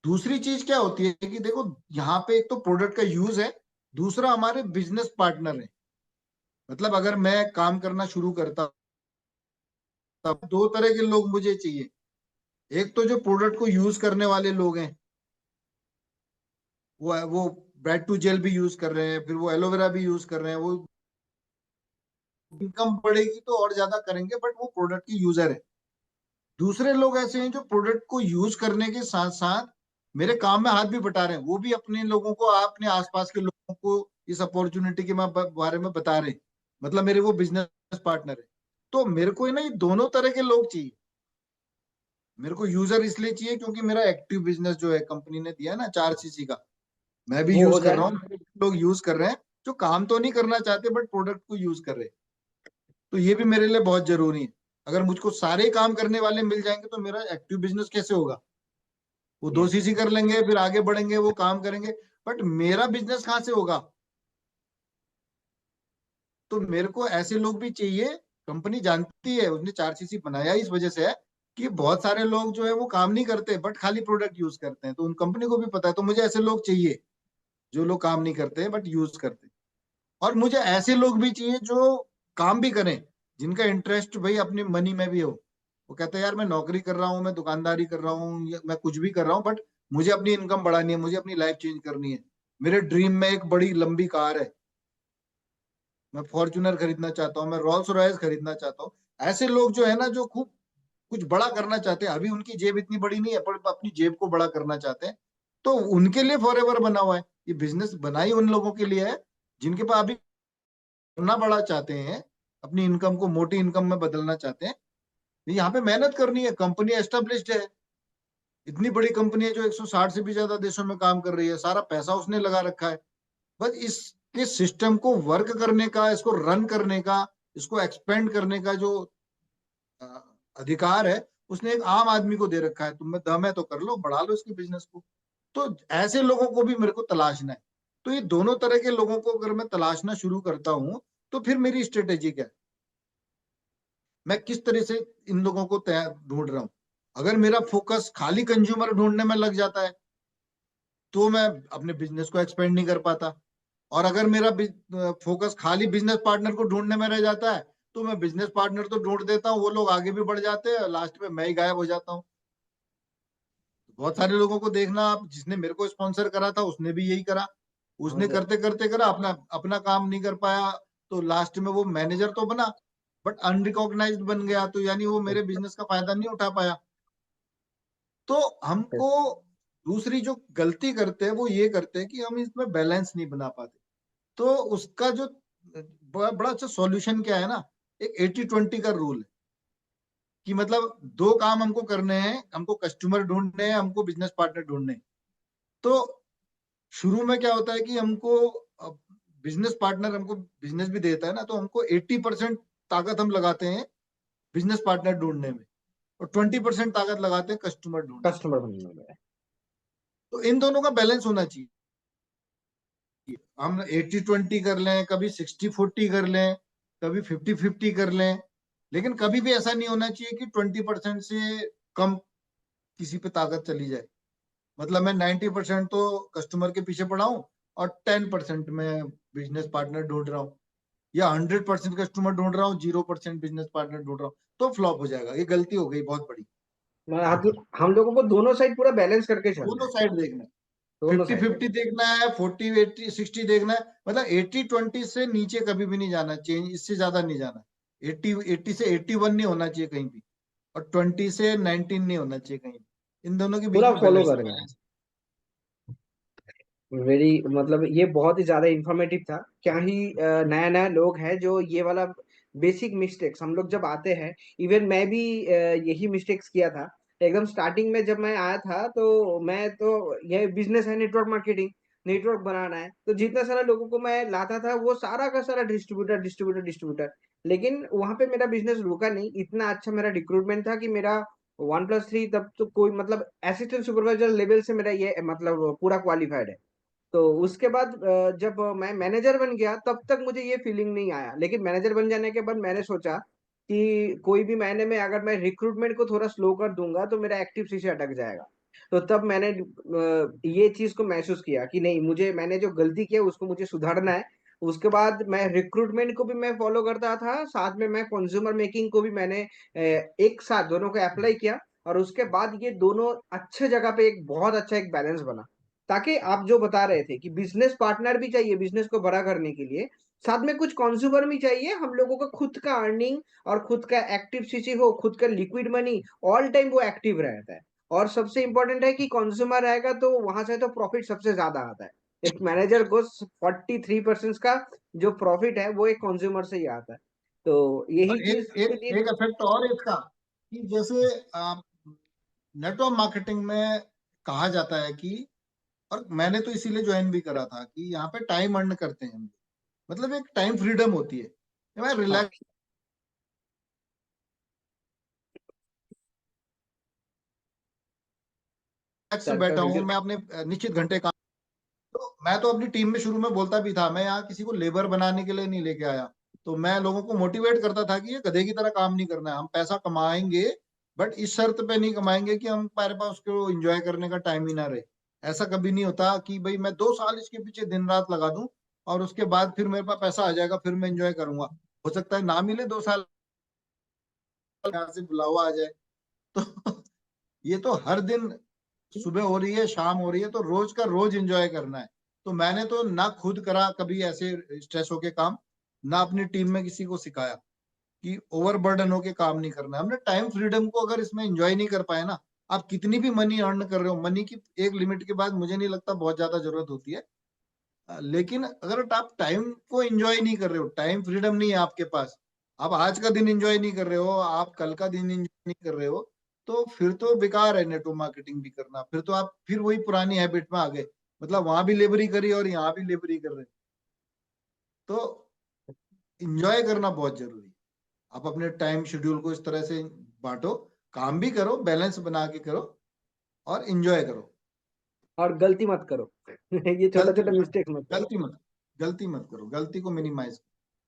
Speaker 2: दूसरी चीज क्या होती है कि देखो, यहाँ पे एक तो प्रोडक्ट का यूज है, दूसरा हमारे बिजनेस पार्टनर है। मतलब अगर मैं काम करना शुरू करता, तब दो तरह के लोग मुझे चाहिए। एक तो जो प्रोडक्ट को यूज करने वाले लोग हैं, वो ब्रेड टू जेल भी यूज कर रहे हैं, फिर वो एलोवेरा भी यूज कर रहे हैं, वो इनकम बढ़ेगी तो और ज्यादा करेंगे, बट वो प्रोडक्ट की यूजर है। दूसरे लोग ऐसे हैं जो प्रोडक्ट को यूज करने के साथ साथ मेरे काम में हाथ भी बटा रहे हैं, वो भी अपने लोगों को, अपने आसपास के लोगों को इस अपॉर्चुनिटी के बारे में बता रहे हैं। मतलब मेरे वो बिजनेस पार्टनर है। तो मेरे को ना ये दोनों तरह के लोग चाहिए। मेरे को यूजर इसलिए चाहिए क्योंकि मेरा एक्टिव बिजनेस जो है, कंपनी ने दिया ना 4 सीसी का, मैं भी
Speaker 1: वो
Speaker 2: यूज
Speaker 1: हो
Speaker 2: कर
Speaker 1: जाए।
Speaker 2: रहा हूँ, लोग यूज कर रहे हैं जो काम तो नहीं करना चाहते बट प्रोडक्ट को यूज कर रहे हैं। तो ये भी मेरे लिए बहुत जरूरी है। अगर मुझको सारे काम करने वाले मिल जाएंगे तो मेरा एक्टिव बिजनेस कैसे होगा? वो दो
Speaker 1: यस।
Speaker 2: सीसी कर लेंगे, फिर आगे बढ़ेंगे, वो काम करेंगे, बट मेरा बिजनेस कहाँ से होगा? तो मेरे को ऐसे लोग भी चाहिए। कंपनी जानती है, उसने 4 सीसी बनाया इस वजह से है कि बहुत सारे लोग जो है वो काम नहीं करते बट खाली प्रोडक्ट यूज करते हैं, तो उन कंपनी को भी पता है, तो मुझे ऐसे लोग चाहिए जो लोग काम नहीं करते बट यूज करते हैं। और मुझे ऐसे लोग भी चाहिए जो काम भी करें, जिनका इंटरेस्ट भाई अपनी मनी में भी हो। वो कहते हैं यार मैं नौकरी कर रहा हूँ, मैं दुकानदारी कर रहा हूँ, या मैं कुछ भी कर रहा हूँ, बट मुझे अपनी इनकम बढ़ानी है, मुझे अपनी लाइफ चेंज करनी है। मेरे ड्रीम में एक बड़ी लंबी कार है, मैं फॉर्च्यूनर खरीदना चाहता हूँ, मैं रोल्स रॉयस खरीदना चाहता हूँ। ऐसे लोग जो है ना, जो खूब कुछ बड़ा करना चाहते हैं, अभी उनकी जेब इतनी बड़ी नहीं है पर अपनी जेब को बड़ा करना चाहते हैं, तो उनके लिए फॉरएवर बना हुआ है। ये बिजनेस बनाई उन लोगों के लिए है जिनके पास अभी करना बड़ा चाहते हैं, अपनी इनकम को मोटी इनकम में बदलना चाहते हैं। यहाँ पे मेहनत करनी है, कंपनी एस्टेब्लिश्ड है, इतनी बड़ी कंपनी है जो 160 से भी ज्यादा देशों में काम कर रही है, सारा पैसा उसने लगा रखा है। बस इसके सिस्टम को वर्क करने का, इसको रन करने का, इसको एक्सपेंड करने का जो अ, अधिकार है, उसने एक आम आदमी को दे रखा है। तुम में दम है तो कर लो, बढ़ा लो इसके बिजनेस को। तो ऐसे लोगों को भी मेरे को तलाशना है। तो ये दोनों तरह के लोगों को अगर मैं तलाशना शुरू करता हूँ, तो फिर मेरी स्ट्रेटेजी क्या है, मैं किस तरह से इन लोगों को ढूंढ रहा हूँ। अगर मेरा फोकस खाली कंज्यूमर ढूंढने में लग जाता है, तो मैं अपने बिजनेस को एक्सपेंड नहीं कर पाता। और अगर मेरा फोकस खाली बिजनेस पार्टनर को ढूंढने में रह जाता है, तो मैं बिजनेस पार्टनर तो ढूंढ देता हूँ, वो लोग आगे भी बढ़ जाते हैं, लास्ट में मैं ही गायब हो जाता हूँ। बहुत सारे लोगों को देखना आप, जिसने मेरे को स्पॉन्सर करा था उसने भी यही करा,
Speaker 1: हाँ
Speaker 2: उसने
Speaker 1: सर।
Speaker 2: करते करते करा, अपना अपना काम नहीं कर पाया, तो लास्ट में वो मैनेजर तो बना बट अनरिकॉग्नाइज्ड बन गया, तो यानी वो मेरे बिजनेस का फायदा नहीं उठा पाया। तो हमको दूसरी जो गलती करते हैं वो ये करते हैं कि हम इसमें बैलेंस नहीं बना पाते। तो उसका जो बड़ा बड़ा अच्छा सॉल्यूशन क्या है ना, एक 80-20 का रूल है, कि मतलब दो काम हमको करने हैं, हमको कस्टमर ढूंढने हैं, हमको बिजनेस पार्टनर ढूंढने हैं। तो शुरू में क्या होता है कि हमको बिजनेस पार्टनर हमको बिजनेस भी देता है ना, तो हमको 80% ताकत हम लगाते हैं बिजनेस पार्टनर ढूंढने में, और 20% ताकत लगाते हैं कस्टमर ढूंढने में।
Speaker 1: कस्टमर बनने में।
Speaker 2: तो इन दोनों का बैलेंस होना चाहिए। हम 80-20 कर लें, कभी 60-40 कर लें, कभी 50-50 कर लें, लेकिन कभी भी ऐसा नहीं होना चाहिए कि 20% से कम किसी पे ताकत चली जाए। मतलब मैं 90% तो कस्टमर के पीछे पड़ा हूँ, और 10% मैं बिजनेस पार्टनर ढूंढ रहा हूँ, या 100% कस्टमर ढूंढ रहा हूँ, 0% बिजनेस पार्टनर ढूंढ रहा हूँ, तो फ्लॉप हो जाएगा। ये गलती हो गई बहुत बड़ी।
Speaker 1: हम लोगों को दोनों साइड पूरा बैलेंस करके चलना
Speaker 2: दोनों
Speaker 1: है।
Speaker 2: साइड देखना है,
Speaker 1: दोनों
Speaker 2: फिफ्टी
Speaker 1: साइड
Speaker 2: फिफ्टी
Speaker 1: देखना
Speaker 2: देखना है, 40-80-60 देखना है। मतलब 80-20 से नीचे कभी भी नहीं जाना, चेंज इससे ज्यादा नहीं जाना। 80 से 81 नहीं होना चाहिए कहीं भी, और 20 से 19 नहीं होना चाहिए कहीं भी। इन दोनों के बीच
Speaker 1: पूरा
Speaker 2: में
Speaker 1: फॉलो
Speaker 2: बैलेंस
Speaker 1: करना है।
Speaker 2: बैलेंस
Speaker 1: वेरी मतलब ये बहुत ही ज्यादा इंफॉर्मेटिव था। क्या ही नया नया लोग हैं जो ये वाला बेसिक मिस्टेक्स हम लोग जब आते हैं। इवन मैं भी यही मिस्टेक्स किया था एकदम स्टार्टिंग में जब मैं आया था। तो मैं तो ये बिजनेस है नेटवर्क मार्केटिंग, नेटवर्क बनाना है, तो जितना सारा लोगों को मैं लाता था वो सारा का सारा डिस्ट्रीब्यूटर डिस्ट्रीब्यूटर डिस्ट्रीब्यूटर। लेकिन वहां पे मेरा बिजनेस रुका नहीं, इतना अच्छा मेरा रिक्रूटमेंट था कि मेरा 1+3 तब तो कोई मतलब असिस्टेंट सुपरवाइजर लेवल से मेरा ये मतलब पूरा क्वालिफाइड है। तो उसके बाद जब मैं मैनेजर बन गया तब तक मुझे ये फीलिंग नहीं आया। लेकिन मैनेजर बन जाने के बाद मैंने सोचा कि कोई भी महीने में अगर मैं रिक्रूटमेंट को थोड़ा स्लो कर दूंगा तो मेरा एक्टिव सीसी अटक जाएगा। तो तब मैंने ये चीज को महसूस किया कि नहीं, मुझे मैंने जो गलती की है उसको मुझे सुधारना है। उसके बाद मैं रिक्रूटमेंट को भी मैं फॉलो करता था, साथ में मैं कंज्यूमर मेकिंग को भी मैंने एक साथ दोनों को अप्लाई किया। और उसके बाद ये दोनों अच्छे जगह पे एक बहुत अच्छा एक बैलेंस बना। ताकि आप जो बता रहे थे कि बिजनेस पार्टनर भी चाहिए बिजनेस को बड़ा करने के लिए, साथ में कुछ कंज्यूमर भी चाहिए। हम लोगों का खुद का अर्निंग और खुद का एक्टिव सीसी हो, खुद का लिक्विड मनी ऑल टाइम वो एक्टिव रहता है। और सबसे इंपॉर्टेंट है कि कंज्यूमर रहेगा तो वहां से तो प्रॉफिट सबसे ज्यादा आता है। एक मैनेजर को 43% का जो प्रॉफिट है वो एक कंज्यूमर से ही आता है। तो यही
Speaker 2: और
Speaker 1: चीज
Speaker 2: एक एक
Speaker 1: के लिए
Speaker 2: एक इफेक्ट और इसका, कि जैसे नेटवर्क मार्केटिंग में कहा जाता है कि, और मैंने तो इसीलिए ज्वाइन भी करा था, कि यहाँ पे टाइम अर्न करते हैं हम। मतलब एक टाइम फ्रीडम होती है कि मैं
Speaker 1: हाँ,
Speaker 2: रिलैक्स
Speaker 1: सर का
Speaker 2: बैठा हूँ,
Speaker 1: वीडियो।
Speaker 2: मैं अपने निश्चित घंटे काम। तो मैं तो अपनी टीम में शुरू में बोलता भी था, मैं यहाँ किसी को लेबर बनाने के लिए नहीं लेके आया। तो मैं लोगों को मोटिवेट करता था कि ये गधे की तरह काम नहीं करना है, हम पैसा कमाएंगे, बट इस शर्त पे नहीं कमाएंगे कि हम हमारे पास उसको एंजॉय करने का टाइम ही ना रहे। ऐसा कभी नहीं होता कि भाई मैं 2 साल इसके पीछे दिन रात लगा दूं और उसके बाद फिर मेरे पास पैसा आ जाएगा फिर मैं एंजॉय करूंगा। हो सकता है ना मिले 2 साल, यहाँ से बुलावा आ जाए। तो ये तो हर दिन सुबह हो रही है शाम हो रही है, तो रोज का रोज एंजॉय करना है। तो मैंने तो ना खुद करा कभी ऐसे स्ट्रेस होके काम, ना अपनी टीम में किसी को सिखाया कि ओवरबर्डन होके काम नहीं करना है। हमने टाइम फ्रीडम को अगर इसमें एंजॉय नहीं कर पाए ना, आप कितनी भी मनी अर्न कर रहे हो, मनी की एक लिमिट के बाद मुझे नहीं लगता बहुत ज्यादा जरूरत होती है। लेकिन अगर आप टाइम को एंजॉय नहीं कर रहे हो, टाइम फ्रीडम नहीं है आपके पास, आप आज का दिन एंजॉय नहीं कर रहे हो, आप कल का दिन एंजॉय नहीं कर रहे हो, तो फिर तो बेकार है नेटवर्क मार्केटिंग भी करना। फिर तो आप फिर वही पुरानी हैबिट में आ गए, मतलब वहां भी लेबरी करी और यहाँ भी लेबरी कर रहे हैं। तो एंजॉय करना बहुत जरूरी है। आप अपने टाइम शेड्यूल को इस तरह से बांटो, काम भी करो, बैलेंस बना के करो और एंजॉय करो।
Speaker 1: और गलती मत करो। ये छोटा
Speaker 2: गलती
Speaker 1: छोटा
Speaker 2: मत
Speaker 1: मिस्टेक मत करो।
Speaker 2: गलती मत गलती मत करो, गलती को मिनिमाइज।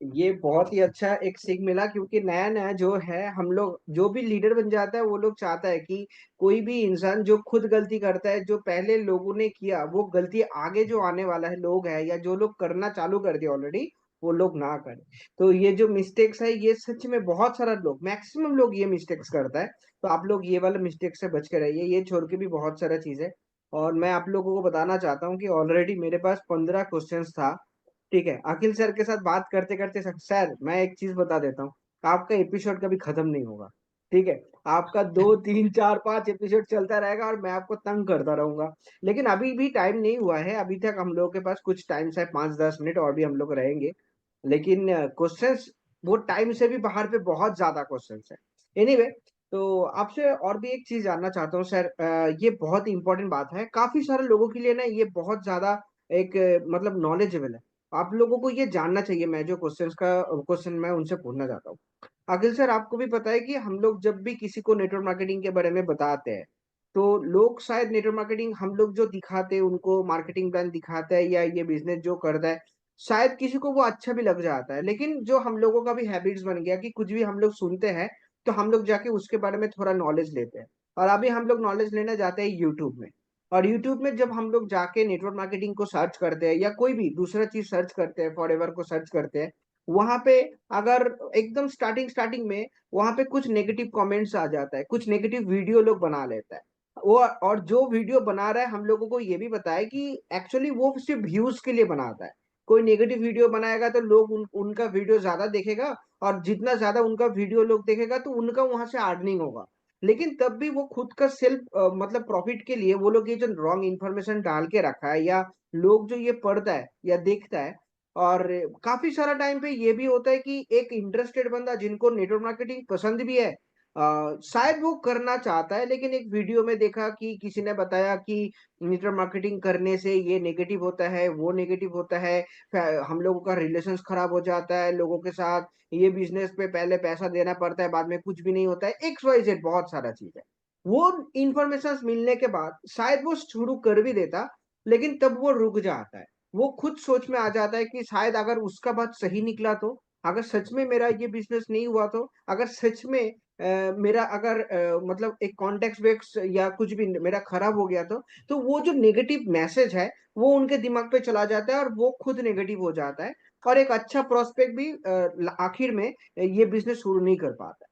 Speaker 1: ये बहुत ही अच्छा एक सीख मिला, क्योंकि नया नया जो है हम लोग जो भी लीडर बन जाता है वो लोग चाहता है कि कोई भी इंसान जो खुद गलती करता है, जो पहले लोगों ने किया वो गलती आगे जो आने वाला है लोग है या जो लोग करना चालू कर दिया ऑलरेडी वो लोग ना करें। तो ये जो मिस्टेक्स है ये सच में बहुत सारा लोग, मैक्सिमम लोग ये मिस्टेक्स करता है। तो आप लोग ये वाला मिस्टेक से बच के रहिए, ये छोड़ के भी बहुत सारा चीज है। और मैं आप लोगों को बताना चाहता हूँ कि ऑलरेडी मेरे पास 15 क्वेश्चंस था। ठीक है, अखिल सर के साथ बात करते करते सर मैं एक चीज बता देता हूँ, आपका एपिसोड कभी खत्म नहीं होगा। ठीक है, आपका 2 3 4 5 एपिसोड चलता रहेगा और मैं आपको तंग करता रहूंगा। लेकिन अभी भी टाइम नहीं हुआ है, अभी तक हम लोगों के पास कुछ टाइम है, 5 10 मिनट और भी हम लोग रहेंगे। लेकिन क्वेश्चंस वो टाइम से भी बाहर पे बहुत ज्यादा क्वेश्चंस है। एनीवे, तो आपसे और भी एक चीज जानना चाहता हूँ सर, ये बहुत ही इंपॉर्टेंट बात है काफी सारे लोगों के लिए ना, ये बहुत ज्यादा एक मतलब नॉलेजेबल है। आप लोगों को ये जानना चाहिए। मैं जो क्वेश्चन मैं उनसे पूछना चाहता हूँ, अखिल सर आपको भी पता है कि हम लोग जब भी किसी को नेटवर्क मार्केटिंग के बारे में बताते हैं तो लोग शायद नेटवर्क मार्केटिंग हम लोग जो दिखाते हैं उनको मार्केटिंग प्लान दिखाता है या ये बिजनेस जो करता है, शायद किसी को वो अच्छा भी लग जाता है। लेकिन जो हम लोगों का भी हैबिट्स बन गया कि कुछ भी हम लोग सुनते हैं तो हम लोग जाके उसके बारे में थोड़ा नॉलेज लेते हैं। और अभी हम लोग नॉलेज लेना जाते हैं यूट्यूब में। और यूट्यूब में जब हम लोग जाके नेटवर्क मार्केटिंग को सर्च करते हैं या कोई भी दूसरा चीज सर्च करते हैं, फॉरएवर को सर्च करते हैं, वहां पे अगर एकदम स्टार्टिंग स्टार्टिंग में वहां पे कुछ नेगेटिव कमेंट्स आ जाता है, कुछ नेगेटिव वीडियो लोग बना लेता है। वो और जो वीडियो बना रहा है हम लोगों को ये भी पता है कि एक्चुअली वो सिर्फ व्यूज के लिए बनाता है। कोई नेगेटिव वीडियो बनाएगा तो लोग उनका वीडियो ज्यादा देखेगा, और जितना ज्यादा उनका वीडियो लोग देखेगा तो उनका वहां से अर्निंग होगा। लेकिन तब भी वो खुद का सेल्फ मतलब प्रॉफिट के लिए वो लोग ये जो रॉन्ग इन्फॉर्मेशन डाल के रखा है, या लोग जो ये पढ़ता है या देखता है, और काफ़ी सारा टाइम पे ये भी होता है कि एक इंटरेस्टेड बंदा जिनको नेटवर्क मार्केटिंग पसंद भी है, शायद वो करना चाहता है, लेकिन एक वीडियो में देखा कि किसी ने बताया कि नेटवर्क मार्केटिंग करने से ये नेगेटिव होता है, वो नेगेटिव होता है, हम लोगों का रिलेशंस खराब हो जाता है लोगों के साथ, ये बिज़नेस पे पहले पैसा देना पड़ता है, बाद में कुछ भी नहीं होता है, एक्स, वाई, ज़ेड बहुत सारा चीज़ है। वो इन्फॉर्मेशंस मिलने के बाद शायद वो शुरू कर भी देता, लेकिन तब वो रुक जाता है। वो खुद सोच में आ जाता है कि शायद अगर उसका बात सही निकला तो? अगर सच में मेरा ये बिज़नेस नहीं हुआ तो? अगर सच में मेरा अगर मतलब एक कॉन्टेक्स्ट बेक्स या कुछ भी मेरा खराब हो गया तो वो जो नेगेटिव मैसेज है, वो उनके दिमाग पे चला जाता है और वो खुद नेगेटिव हो जाता है और एक अच्छा प्रोस्पेक्ट भी आखिर में ये बिज़नेस शुरू नहीं कर पाता।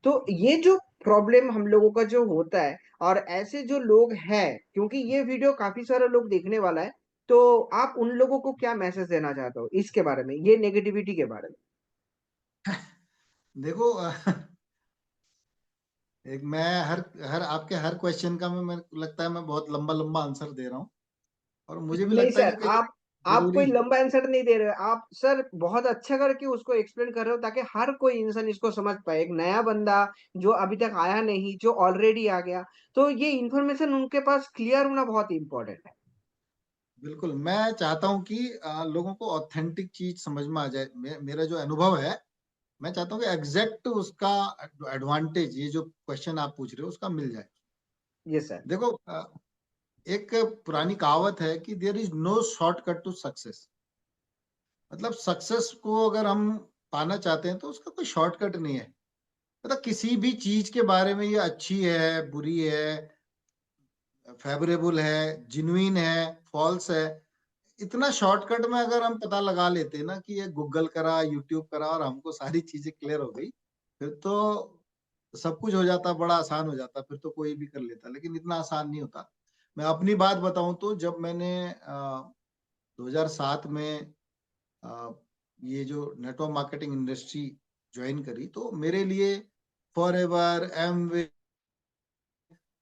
Speaker 1: तो ये जो प्रॉब्लम हम लोगों का जो होता है और ऐसे जो लोग हैं, क्योंकि ये वीडियो काफ़ी सारे लोग देखने वाला है, तो आप उन लोगों को क्या मैसेज देना चाहते हो इसके बारे में, ये नेगेटिविटी के बारे में?
Speaker 2: देखो एक मैं हर हर आपके हर क्वेश्चन का मैं मेरे को लगता है मैं बहुत लंबा लंबा आंसर दे रहा हूँ, और मुझे भी
Speaker 1: नहीं
Speaker 2: लगता है
Speaker 1: सर,
Speaker 2: कि कई
Speaker 1: आप
Speaker 2: जरूरी
Speaker 1: कोई लंबा आंसर नहीं दे रहे हो। आप सर बहुत अच्छा करके उसको एक्सप्लेन कर रहे हो ताकि हर कोई इंसान इसको समझ पाए। एक नया बंदा जो अभी तक आया नहीं, जो ऑलरेडी आ गया, तो ये इन्फॉर्मेशन उनके पास क्लियर होना बहुत इम्पोर्टेंट है।
Speaker 2: बिल्कुल। मैं चाहता हूँ कि लोगों को ऑथेंटिक चीज समझ में आ जाए। मेरा जो अनुभव है, मैं चाहता हूँ कि एग्जैक्ट उसका एडवांटेज, ये जो क्वेश्चन आप पूछ रहे हो, उसका मिल जाए।
Speaker 1: Yes sir.
Speaker 2: देखो एक पुरानी कहावत है कि there is no shortcut to success. मतलब सक्सेस को अगर हम पाना चाहते हैं तो उसका कोई शॉर्टकट नहीं है। मतलब किसी भी चीज के बारे में, ये अच्छी है, बुरी है, फेवरेबल है, जिन्युइन है, फॉल्स है, इतना शॉर्टकट में अगर हम पता लगा लेते ना कि ये गूगल करा, यूट्यूब करा और हमको सारी चीजें क्लियर हो गई, फिर तो सब कुछ हो जाता, बड़ा आसान हो जाता, फिर तो कोई भी कर लेता। लेकिन इतना आसान नहीं होता। मैं अपनी बात बताऊं तो जब मैंने 2007 में अ, ये जो नेटवर्क मार्केटिंग इंडस्ट्री ज्वाइन करी, तो मेरे लिए फॉरएवर, एमवे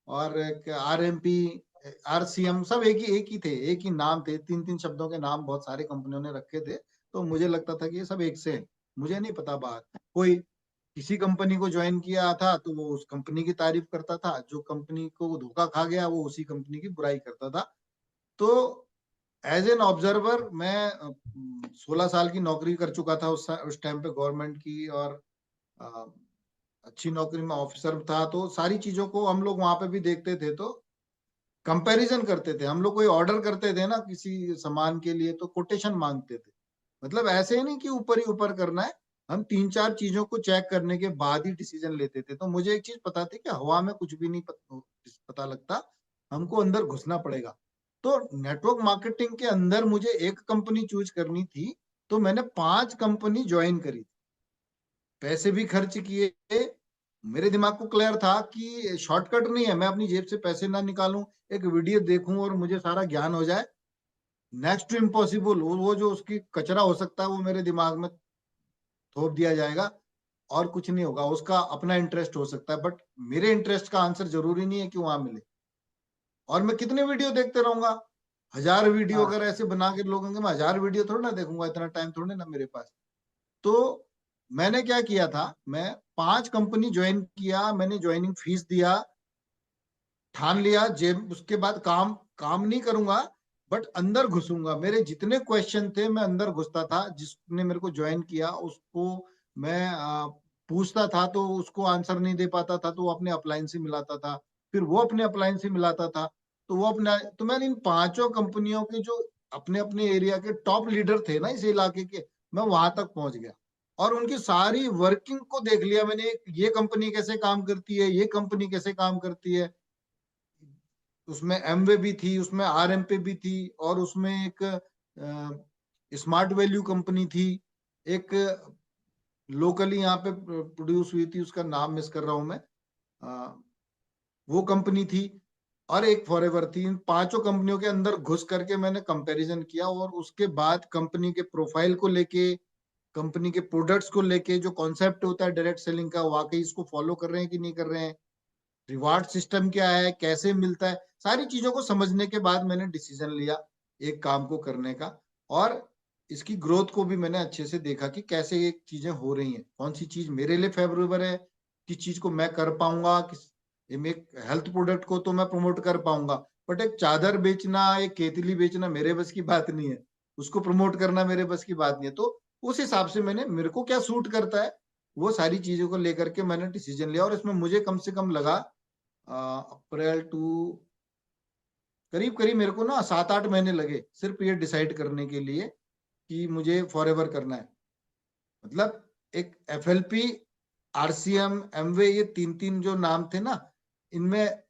Speaker 2: और आरएमपी, आरसीएम सब एक ही थे, एक ही नाम थे। तीन तीन शब्दों के नाम बहुत सारे कंपनियों ने रखे थे, तो मुझे लगता था कि ये सब एक से हैं। मुझे नहीं पता बात, कोई किसी कंपनी को ज्वाइन किया था तो वो उस कंपनी की तारीफ करता था, जो कंपनी को धोखा खा गया वो उसी कंपनी की बुराई करता था। तो एज एन ऑब्जर्वर मैं 16 साल की नौकरी कर चुका था उस टाइम पे गवर्नमेंट की, और अ, अच्छी नौकरी में ऑफिसर था। तो सारी चीजों को हम लोग वहां पे भी देखते थे, तो कंपैरिजन करते थे। हम लोग कोई ऑर्डर करते थे ना किसी सामान के लिए, तो कोटेशन मांगते थे। मतलब ऐसे ही नहीं कि ऊपर ही ऊपर करना है, हम तीन चार चीजों को चेक करने के बाद ही डिसीजन लेते थे। तो मुझे एक चीज पता थी कि हवा में कुछ भी नहीं पता लगता, हमको अंदर घुसना पड़ेगा। तो नेटवर्क मार्केटिंग के अंदर मुझे एक कंपनी चूज करनी थी, तो मैंने 5 कंपनी ज्वाइन करी, पैसे भी खर्च किए। मेरे दिमाग को क्लियर था कि शॉर्टकट नहीं है, मैं अपनी जेब से पैसे ना निकालूं, एक वीडियो देखूं और मुझे सारा ज्ञान हो जाए। नेक्स्ट टू इम्पॉसिबल, वो जो उसकी कचरा हो सकता है वो मेरे दिमाग में थोप दिया जाएगा, और कुछ नहीं होगा। उसका अपना इंटरेस्ट हो सकता है, बट मेरे इंटरेस्ट का आंसर जरूरी नहीं है कि वहां मिले। और मैं कितने वीडियो देखते रहूंगा, 1000 वीडियो
Speaker 1: हाँ।
Speaker 2: अगर ऐसे बना के लोग होंगे, मैं 1000 वीडियो थोड़ी ना देखूंगा, इतना टाइम थोड़ी ना मेरे पास। तो मैंने क्या किया था, मैं 5 कंपनी ज्वाइन किया, मैंने ज्वाइनिंग फीस दिया, ठान लिया जेब, उसके बाद काम काम नहीं करूंगा, बट अंदर घुसूंगा। मेरे जितने क्वेश्चन थे मैं अंदर घुसता था, जिसने मेरे को ज्वाइन किया उसको मैं पूछता था, तो उसको आंसर नहीं दे पाता था तो वो अपने अपलाइन से मिलाता था, फिर वो अपने अपलाइन से मिलाता था, तो वो अपने। तो मैंने इन 5 कंपनियों के जो अपने अपने एरिया के टॉप लीडर थे ना इस इलाके के, मैं वहां तक पहुंच गया और उनकी सारी वर्किंग को देख लिया मैंने। ये कंपनी कैसे काम करती है, ये कंपनी कैसे काम करती है। उसमें एमवे भी थी, उसमें आरएमपी भी थी, और उसमें एक स्मार्ट वैल्यू कंपनी थी, एक लोकली यहाँ पे प्रोड्यूस हुई थी, उसका नाम मिस कर रहा हूं मैं, अ, वो कंपनी थी, और एक फॉरएवर थी। इन 5 कंपनियों के अंदर घुस करके मैंने कंपैरिजन किया, और उसके बाद कंपनी के प्रोफाइल को लेके, कंपनी के प्रोडक्ट्स को लेके, जो कॉन्सेप्ट होता है डायरेक्ट सेलिंग का, वाकई इसको फॉलो कर रहे हैं कि नहीं कर रहे हैं। रिवार्ड सिस्टम क्या है, कैसे मिलता है, सारी चीजों को समझने के बाद मैंने डिसीजन लिया एक काम को करने का। और इसकी ग्रोथ को भी मैंने अच्छे से देखा कि कैसे ये चीजें हो रही हैं, कौन सी चीज मेरे लिए फेवरेबल है, किस चीज को मैं कर पाऊंगा, किस एक हेल्थ प्रोडक्ट को तो मैं प्रमोट कर पाऊंगा, बट एक चादर बेचना, एक केतली बेचना मेरे बस की बात नहीं है, उसको प्रमोट करना मेरे बस की बात नहीं है। तो उस हिसाब से मैंने, मेरे को क्या सूट करता है, वो सारी चीजों को लेकर के मैंने डिसीजन लिया। और इसमें मुझे कम से कम लगा अप्रैल टू करीब करीब मेरे को ना 7-8 महीने लगे सिर्फ ये डिसाइड करने के लिए कि मुझे फॉरएवर करना है। मतलब एक एफएलपी, आरसीएम, एमवे, ये तीन तीन जो नाम थे ना, इनमें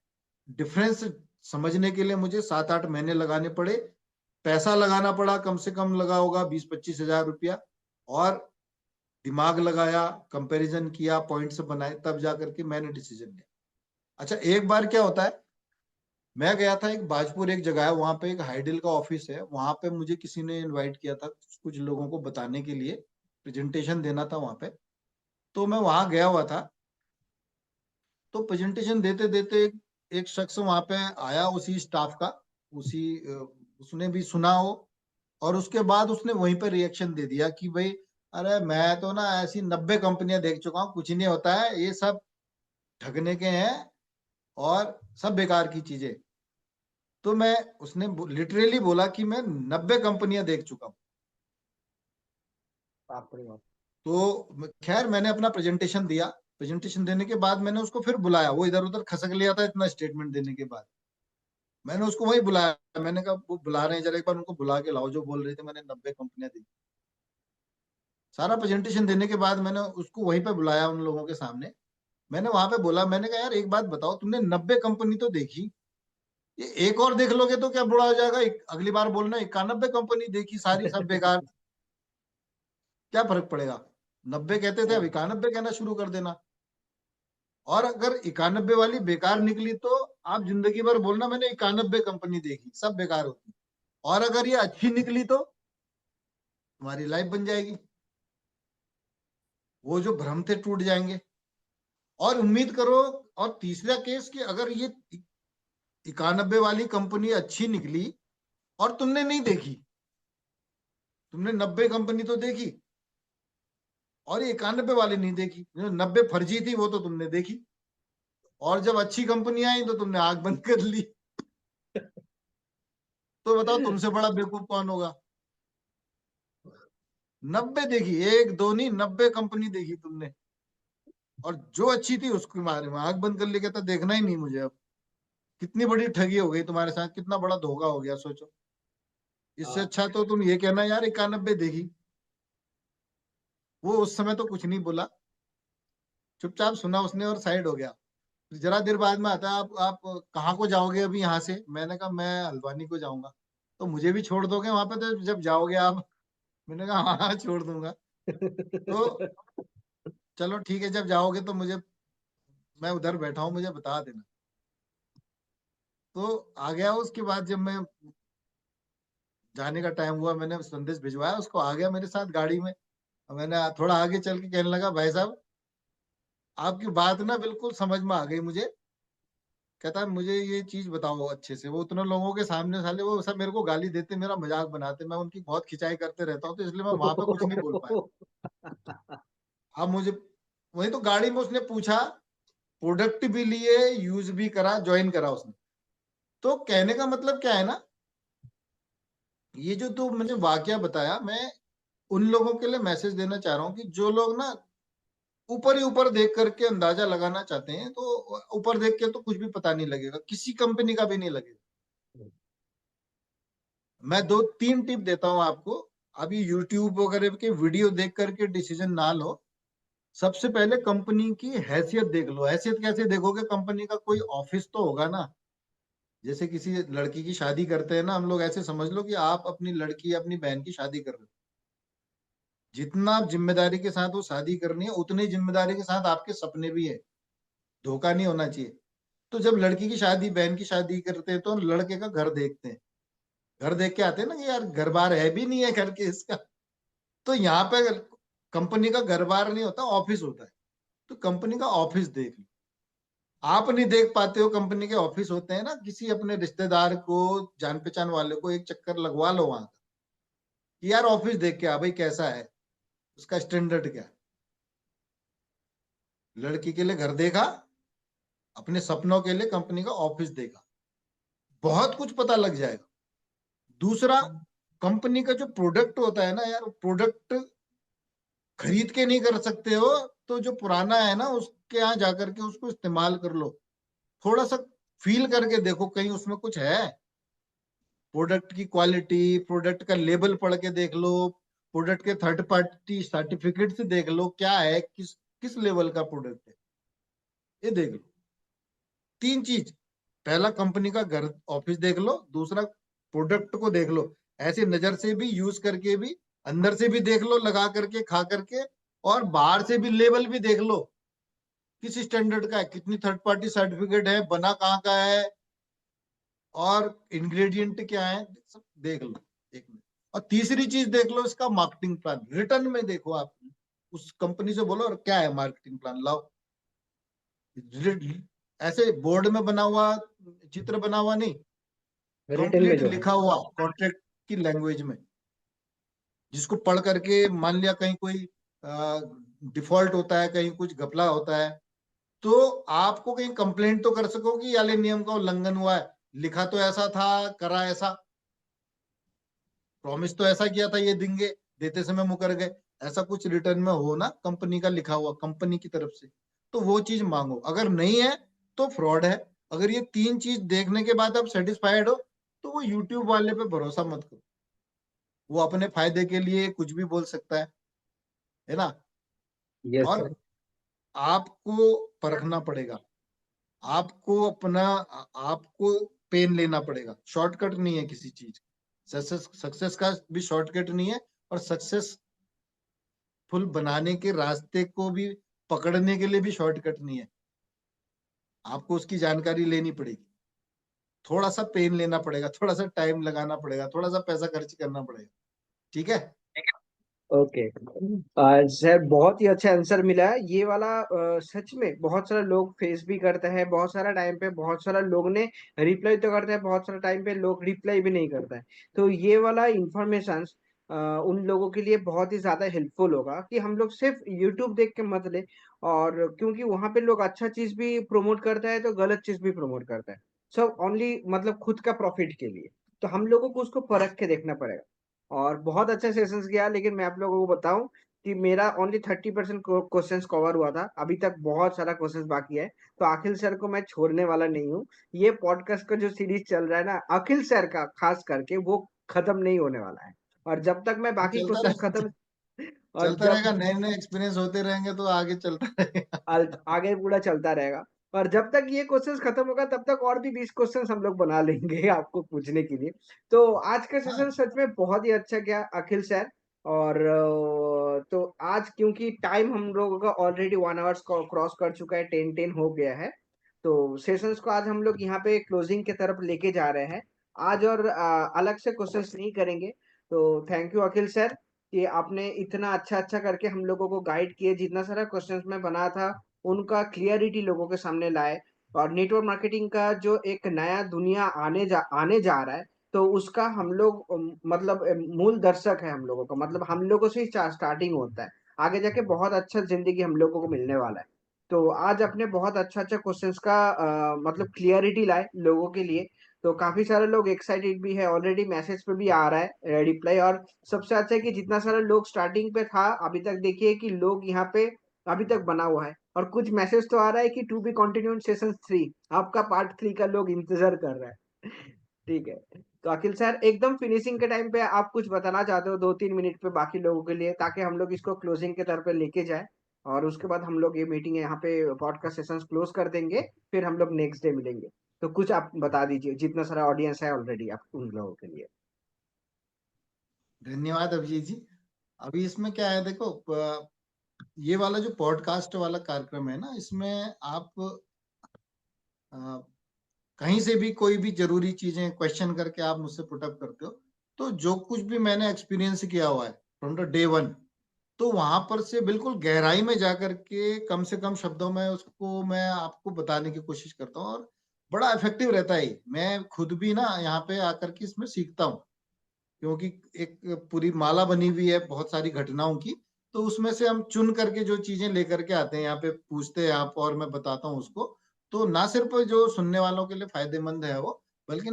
Speaker 2: डिफरेंस समझने के लिए मुझे 7-8 महीने लगाने पड़े। पैसा लगाना पड़ा, कम से कम लगा होगा 20-25 हजार रुपया। और दिमाग लगाया, कंपैरिजन किया, पॉइंट्स बनाए, तब जा करके मैंने डिसीजन लिया। अच्छा, एक बार क्या होता है, मैं गया था एक बाजपुर, एक जगह है वहां पे, एक हाइडिल का ऑफिस है, वहां पे मुझे किसी ने इनवाइट किया था कुछ लोगों को बताने के लिए, प्रेजेंटेशन देना था वहां पे। तो मैं वहां गया हुआ था। तो प्रेजेंटेशन देते देते एक शख्स वहां पे आया, उसी स्टाफ का, उसी उसने भी सुना हो। और उसके बाद उसने वहीं पे रिएक्शन दे दिया कि भाई, अरे मैं तो ना ऐसी 90 कंपनियां देख चुका हूँ, कुछ नहीं होता है, ये सब ठगने के हैं और सब बेकार की चीजें। तो मैं, उसने लिटरली बोला कि मैं 90 कंपनियां देख चुका हूँ।
Speaker 1: बाप रे बाप।
Speaker 2: तो खैर मैंने अपना प्रेजेंटेशन दिया। प्रेजेंटेशन देने के बाद मैंने उसको फिर बुलाया, वो इधर उधर खसक लिया था इतना स्टेटमेंट देने के बाद। मैंने उसको वही बुलाया, मैंने कहा वो बुला रहे हैं, जरा एक बार उनको बुला के लाओ जो बोल रहे थे मैंने 90 कंपनियां दी। सारा प्रेजेंटेशन देने के बाद मैंने उसको वहीं पे बुलाया उन लोगों के सामने। मैंने वहां पे बोला, मैंने कहा यार एक बात बताओ, तुमने 90 कंपनी तो देखी, ये एक और देख लोगे तो क्या बुरा हो जाएगा, अगली बार बोलना 91 कंपनी देखी, सारी सब बेकार, क्या फर्क पड़ेगा। 90 कहते थे, अब
Speaker 1: हाँ।
Speaker 2: 91 कहना शुरू कर देना। और अगर 91 वाली बेकार निकली तो आप जिंदगी भर बोलना मैंने 91 कंपनी देखी, सब बेकार होती। और अगर ये अच्छी निकली तो तुम्हारी लाइफ बन जाएगी, वो जो भ्रम थे टूट जाएंगे। और उम्मीद करो, और तीसरा केस कि अगर ये 91 वाली कंपनी अच्छी निकली और तुमने नहीं देखी, तुमने 90 कंपनी तो देखी और ये 91 वाली नहीं देखी, जो 90 फर्जी थी वो तो तुमने देखी, और जब अच्छी कंपनी आई तो तुमने आंख बंद कर ली। तो बताओ तुमसे बड़ा बेवकूफ कौन होगा। 90 देखी, एक दो नहीं, 90 कंपनी देखी तुमने, और जो अच्छी थी उसके बारे में आंख बंद कर ली, कहता देखना ही नहीं मुझे अब। कितनी बड़ी ठगी हो गई तुम्हारे साथ, कितना बड़ा धोखा हो गया, सोचो। इससे
Speaker 1: हाँ।
Speaker 2: अच्छा तो तुम ये कहना यार 91 देखी। वो उस समय तो कुछ नहीं बोला, चुपचाप सुना उसने और साइड हो गया। फिर जरा देर बाद में आता है, आप कहाँ को जाओगे अभी यहाँ से, मैंने कहा मैं हल्द्वानी को जाऊंगा। तो मुझे भी छोड़ दोगे वहां पे तो जब जाओगे आप, मैंने कहा हाँ हाँ, छोड़ दूंगा। तो चलो ठीक है, जब जाओगे तो मुझे, मैं उधर बैठा हूँ, मुझे बता देना। तो आ गया। उसके बाद जब मैं जाने का टाइम हुआ, मैंने संदेश भिजवाया उसको, आ गया मेरे साथ गाड़ी में। और मैंने थोड़ा आगे चल के कहने लगा, भाई साहब आपकी बात ना बिल्कुल समझ में आ गई मुझे। कहता है मुझे ये चीज बताओ अच्छे से, वो उतने लोगों के सामने साले वो सब मेरे को गाली देते, मेरा मजाक बनाते, मैं उनकी बहुत खिंचाई करते रहता हूँ, तो इसलिए मैं वहां पे कुछ नहीं बोल पाया। अब मुझे, वही तो गाड़ी में उसने पूछा, प्रोडक्ट भी लिए, यूज भी करा, ज्वाइन करा उसने। तो कहने का मतलब क्या है ना, ये जो तो मुझे वाकया बताया, मैं उन लोगों के लिए मैसेज देना चाह रहा हूँ कि जो लोग ना ऊपर ही ऊपर देख करके अंदाजा लगाना चाहते हैं, तो ऊपर देख के तो कुछ भी पता नहीं लगेगा, किसी कंपनी का भी नहीं लगेगा। मैं 2-3 टिप देता हूँ आपको। अभी यूट्यूब वगैरह के वीडियो देख करके डिसीजन ना लो। सबसे पहले कंपनी की हैसियत देख लो। हैसियत कैसे देखोगे, कंपनी का कोई ऑफिस तो होगा ना। जैसे किसी लड़की की शादी करते हैं ना हम लोग, ऐसे समझ लो कि आप अपनी लड़की या अपनी बहन की शादी कर रहे हो। जितना आप जिम्मेदारी के साथ वो शादी करनी है, उतनी जिम्मेदारी के साथ आपके सपने भी है। धोखा नहीं होना चाहिए। तो जब लड़की की शादी, बहन की शादी करते हैं, तो लड़के का घर देखते हैं। घर देख के आते हैं ना कि यार घर बार है भी नहीं है घर के इसका। तो यहाँ पे कंपनी का घर बार नहीं होता, ऑफिस होता है। तो कंपनी का ऑफिस देख लो। आप नहीं देख पाते हो, कंपनी के ऑफिस होते हैं ना, किसी अपने रिश्तेदार को, जान पहचान वाले को एक चक्कर लगवा लो वहां का, कि यार ऑफिस देख के आ भाई कैसा है, उसका स्टैंडर्ड क्या है। लड़की के लिए घर देखा, अपने सपनों के लिए कंपनी का ऑफिस देखा, बहुत कुछ पता लग जाएगा। दूसरा, कंपनी का जो प्रोडक्ट होता है ना यार, प्रोडक्ट खरीद के नहीं कर सकते हो, तो जो पुराना है ना उसके यहाँ जाकर के उसको इस्तेमाल कर लो, थोड़ा सा फील करके देखो कहीं उसमें कुछ है। प्रोडक्ट की क्वालिटी, प्रोडक्ट का लेबल पढ़ के देख लो, प्रोडक्ट के थर्ड पार्टी सर्टिफिकेट से देख लो क्या है, किस किस लेवल का प्रोडक्ट है, ये देख लो। तीन चीज, पहला कंपनी का घर ऑफिस देख लो, दूसरा प्रोडक्ट को देख लो, ऐसे नजर से भी, यूज करके भी, अंदर से भी देख लो, लगा करके, खा करके, और बाहर से भी लेवल भी देख लो, किस स्टैंडर्ड का है, कितनी थर्ड पार्टी सर्टिफिकेट है, बना कहाँ का है, और इंग्रेडिएंट क्या है, सब देख लो एक मिनट। और तीसरी चीज देख लो इसका मार्केटिंग प्लान, रिटर्न में देखो आप, उस कंपनी से बोलो और क्या है मार्केटिंग प्लान लाओ, ऐसे बोर्ड में बना हुआ, चित्र बना हुआ नहीं,
Speaker 1: रिटर्न में
Speaker 2: कंप्लीट
Speaker 1: जो है।
Speaker 2: लिखा हुआ कॉन्ट्रैक्ट की लैंग्वेज में, जिसको पढ़ करके मान लिया कहीं कोई डिफॉल्ट होता है, कहीं कुछ घपला होता है, तो आपको कहीं कंप्लेंट तो कर सको कि वाले नियम का उल्लंघन हुआ है, लिखा तो ऐसा था, करा ऐसा, प्रॉमिस तो ऐसा किया था, ये देंगे, देते समय मुकर गए, ऐसा कुछ रिटर्न में हो ना, कंपनी का लिखा हुआ कंपनी की तरफ से, तो वो चीज मांगो। अगर नहीं है तो फ्रॉड है। अगर ये तीन चीज देखने के बाद आप सेटिस्फाइड हो, तो वो यूट्यूब वाले पे भरोसा मत करो, वो अपने फायदे के लिए कुछ भी बोल सकता है ना।
Speaker 1: यस
Speaker 2: और
Speaker 1: सर।
Speaker 2: आपको परखना पड़ेगा, आपको अपना, आपको पेन लेना पड़ेगा, शॉर्टकट नहीं है किसी चीज। सक्सेस सक्सेस का भी शॉर्टकट नहीं है, और सक्सेसफुल बनाने के रास्ते को भी पकड़ने के लिए भी शॉर्टकट नहीं है। आपको उसकी जानकारी लेनी पड़ेगी, थोड़ा सा पेन लेना पड़ेगा, थोड़ा सा टाइम लगाना पड़ेगा, थोड़ा सा पैसा खर्च करना पड़ेगा। ठीक है।
Speaker 1: ओके सर, बहुत ही अच्छा आंसर मिला है ये वाला। सच में बहुत सारा लोग फेस भी करते हैं, बहुत सारा टाइम पे बहुत सारा लोग ने रिप्लाई तो करते हैं, बहुत सारा टाइम पे लोग रिप्लाई भी नहीं करता है। तो ये वाला इंफॉर्मेशन उन लोगों के लिए बहुत ही ज्यादा हेल्पफुल होगा कि हम लोग सिर्फ यूट्यूब देख के मत ले। और क्योंकि वहां पे लोग अच्छा चीज भी प्रमोट करता है तो गलत चीज भी प्रमोट करता है, सब ओनली मतलब खुद का प्रॉफिट के लिए। तो हम लोगों को उसको परख के देखना पड़ेगा। और बहुत अच्छा सेशंस गया, लेकिन मैं आप लोगों को बताऊं कि मेरा ओनली 30% क्वेश्चंस कवर हुआ था, अभी तक बहुत सारा क्वेश्चंस बाकी है। तो अखिल सर को मैं छोड़ने वाला नहीं हूँ। ये पॉडकास्ट का जो सीरीज चल रहा है ना अखिल सर का खास करके, वो खत्म नहीं होने वाला है। और जब तक मैं बाकी
Speaker 2: चलता
Speaker 1: क्वेश्चंस
Speaker 2: रहेगा,
Speaker 1: खत्म, और
Speaker 2: चलता
Speaker 1: जब
Speaker 2: रहेगा, नए नए एक्सपीरियंस होते रहेंगे तो आगे चलता रहेगा।
Speaker 1: आगे पूरा चलता रहेगा। और जब तक ये क्वेश्चंस खत्म होगा तब तक और भी 20 क्वेश्चंस हम लोग बना लेंगे आपको पूछने के लिए। तो आज का सेशन
Speaker 2: हाँ,
Speaker 1: सच में बहुत ही अच्छा गया अखिल सर। और तो आज क्योंकि टाइम हम लोगों का ऑलरेडी 1 आवर्स क्रॉस कर चुका है, 10:10 हो गया है। तो सेशंस को आज हम लोग यहाँ पे क्लोजिंग की तरफ लेके जा रहे हैं आज। और अलग से क्वेश्चंस नहीं करेंगे। तो थैंक यू अखिल सर कि आपने इतना अच्छा अच्छा करके हम लोगों को गाइड किए, जितना सारा क्वेश्चंस में बना था उनका क्लियरिटी लोगों के सामने लाए। और नेटवर्क मार्केटिंग का जो एक नया दुनिया आने जा रहा है, तो उसका हम लोग मतलब मूल दर्शक है हम लोगों का, मतलब हम लोगों से ही स्टार्टिंग होता है। आगे जाके बहुत अच्छा जिंदगी हम लोगों को मिलने वाला है। तो आज अपने बहुत अच्छा अच्छा क्वेश्चंस का मतलब क्लियरिटी लाए लोगों के लिए। तो काफी सारे लोग एक्साइटेड भी है, ऑलरेडी मैसेज पे भी आ रहा है रिप्लाई। और सबसे अच्छा है कि जितना सारे लोग स्टार्टिंग पे था अभी तक देखिए कि लोग यहाँ पे अभी तक बना हुआ है। और कुछ मैसेज तो आ रहा है कि टू बी कंटिन्यू सेशन 3, आपका पार्ट 3 का लोग इंतजार कर रहा है। ठीक है। तो अखिल सर एकदम फिनिशिंग के टाइम पे आप कुछ बताना चाहते हो 2-3 मिनट पे बाकी लोगों के लिए, ताकि हम लोग इसको क्लोजिंग के तरफ पे लेके जाए। और उसके बाद हम लोग ये मीटिंग यहाँ पे पॉडकास्ट सेशंस क्लोज कर देंगे। फिर हम लोग नेक्स्ट डे मिलेंगे। तो कुछ आप बता दीजिए, जितना सारा ऑडियंस है ऑलरेडी आप उन लोगों के लिए।
Speaker 2: धन्यवाद अभिजीत जी। अभी इसमें क्या है देखो, ये वाला जो पॉडकास्ट वाला कार्यक्रम है ना, इसमें आप अ, कहीं से भी कोई भी जरूरी चीजें क्वेश्चन करके आप मुझसे पुटअप करते हो, तो जो कुछ भी मैंने एक्सपीरियंस किया हुआ है फ्रॉम द डे वन, तो वहां पर से बिल्कुल गहराई में जाकर के कम से कम शब्दों में उसको मैं आपको बताने की कोशिश करता हूँ, और बड़ा इफेक्टिव रहता है ये। मैं खुद भी ना यहाँ पे आकर के इसमें सीखता हूँ, क्योंकि एक पूरी माला बनी हुई है बहुत सारी घटनाओं की। तो उसमें से हम चुन करके जो चीजें लेकर के आते हैं, यहाँ पे पूछते हैं आप और मैं बताता हूँ उसको। तो ना सिर्फ जो सुनने वालों के लिए फायदेमंद है वो, बल्कि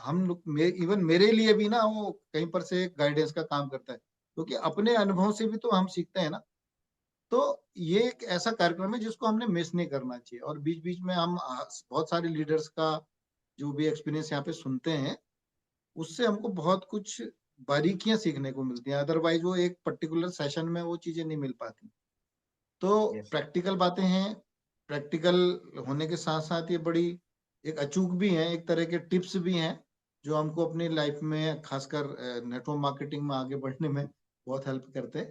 Speaker 2: हम लोग इवन मेरे लिए भी ना वो कहीं पर से गाइडेंस का काम करता है, क्योंकि अपने अनुभव से भी तो हम सीखते हैं ना। तो ये एक ऐसा कार्यक्रम है जिसको हमने मिस नहीं करना चाहिए, और बीच बीच में हम बहुत सारे लीडर्स का जो भी एक्सपीरियंस यहाँ पे सुनते हैं, उससे हमको बहुत कुछ बारीकियां सीखने को मिलती हैं। अदरवाइज वो एक पर्टिकुलर सेशन में वो चीजें नहीं मिल पाती। तो
Speaker 1: यस।
Speaker 2: प्रैक्टिकल बातें हैं, प्रैक्टिकल होने के साथ साथ ये बड़ी एक अचूक भी हैं, एक तरह के टिप्स भी हैं जो हमको अपनी लाइफ में खासकर नेटवर्क मार्केटिंग में आगे बढ़ने में बहुत हेल्प करते हैं।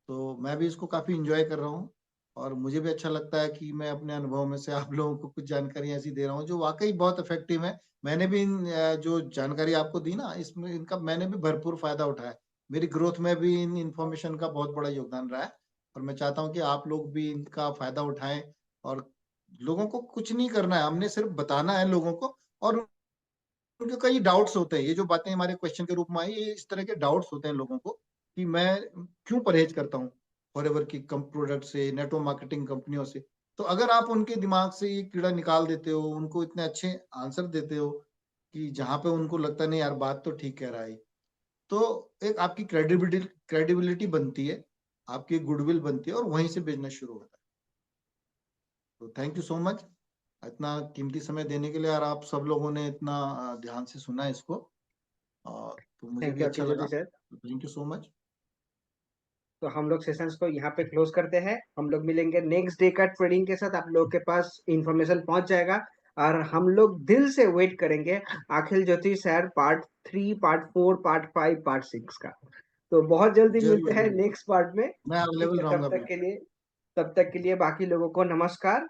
Speaker 2: तो मैं भी इसको काफी इंजॉय कर रहा हूँ, और मुझे भी अच्छा लगता है कि मैं अपने अनुभव में से आप लोगों को कुछ जानकारी ऐसी दे रहा हूँ जो वाकई बहुत इफेक्टिव है। मैंने भी जो जानकारी आपको दी ना, इसमें इनका मैंने भी भरपूर फायदा उठाया। मेरी ग्रोथ में भी इन इंफॉर्मेशन का बहुत बड़ा योगदान रहा है, और मैं चाहता हूँ कि आप लोग भी इनका फायदा उठाएं। और लोगों को कुछ नहीं करना है, हमने सिर्फ बताना है लोगों को। और उनके कई डाउट्स होते हैं, ये जो बातें हमारे क्वेश्चन के रूप में आई, ये इस तरह के डाउट्स होते हैं लोगों को कि मैं क्यों परहेज करता हूँ फॉरएवर की कम प्रोडक्ट से, नेटवर्क मार्केटिंग कंपनियों से। तो अगर आप उनके दिमाग से ये कीड़ा निकाल देते हो, उनको इतने अच्छे आंसर देते हो कि जहां पे उनको लगता नहीं यार बात तो ठीक कह रहा है, तो एक आपकी क्रेडिबिलिटी बनती है, आपकी गुडविल बनती है, और वहीं से बिजनेस शुरू होता है। तो थैंक यू सो मच इतना कीमती समय देने के लिए, और आप सब लोगों ने इतना ध्यान से सुना है इसको। तो मुझे
Speaker 1: थैंक
Speaker 2: भी
Speaker 1: यू
Speaker 2: अच्छा
Speaker 1: अखिल
Speaker 2: लगा।
Speaker 1: Jyoti sir.
Speaker 2: Thank you so much.
Speaker 1: तो हम लोग सेशंस को यहाँ पे क्लोज करते हैं। हम लोग मिलेंगे नेक्स्ट डे का ट्रेडिंग के साथ, आप लोगों के पास इंफॉर्मेशन पहुंच जाएगा। और हम लोग दिल से वेट करेंगे Akhil Jyoti sir part 3, part 4, part 5, part 6 का। तो बहुत जल्दी
Speaker 2: जरूर
Speaker 1: मिलते हैं
Speaker 2: जरूर,
Speaker 1: नेक्स्ट पार्ट में।
Speaker 2: मैं
Speaker 1: ठीक
Speaker 2: अवेलेबल
Speaker 1: है,
Speaker 2: रहूंगा बिल्कुल।
Speaker 1: तब तक के लिए बाकी लोगों को नमस्कार।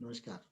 Speaker 2: नमस्कार।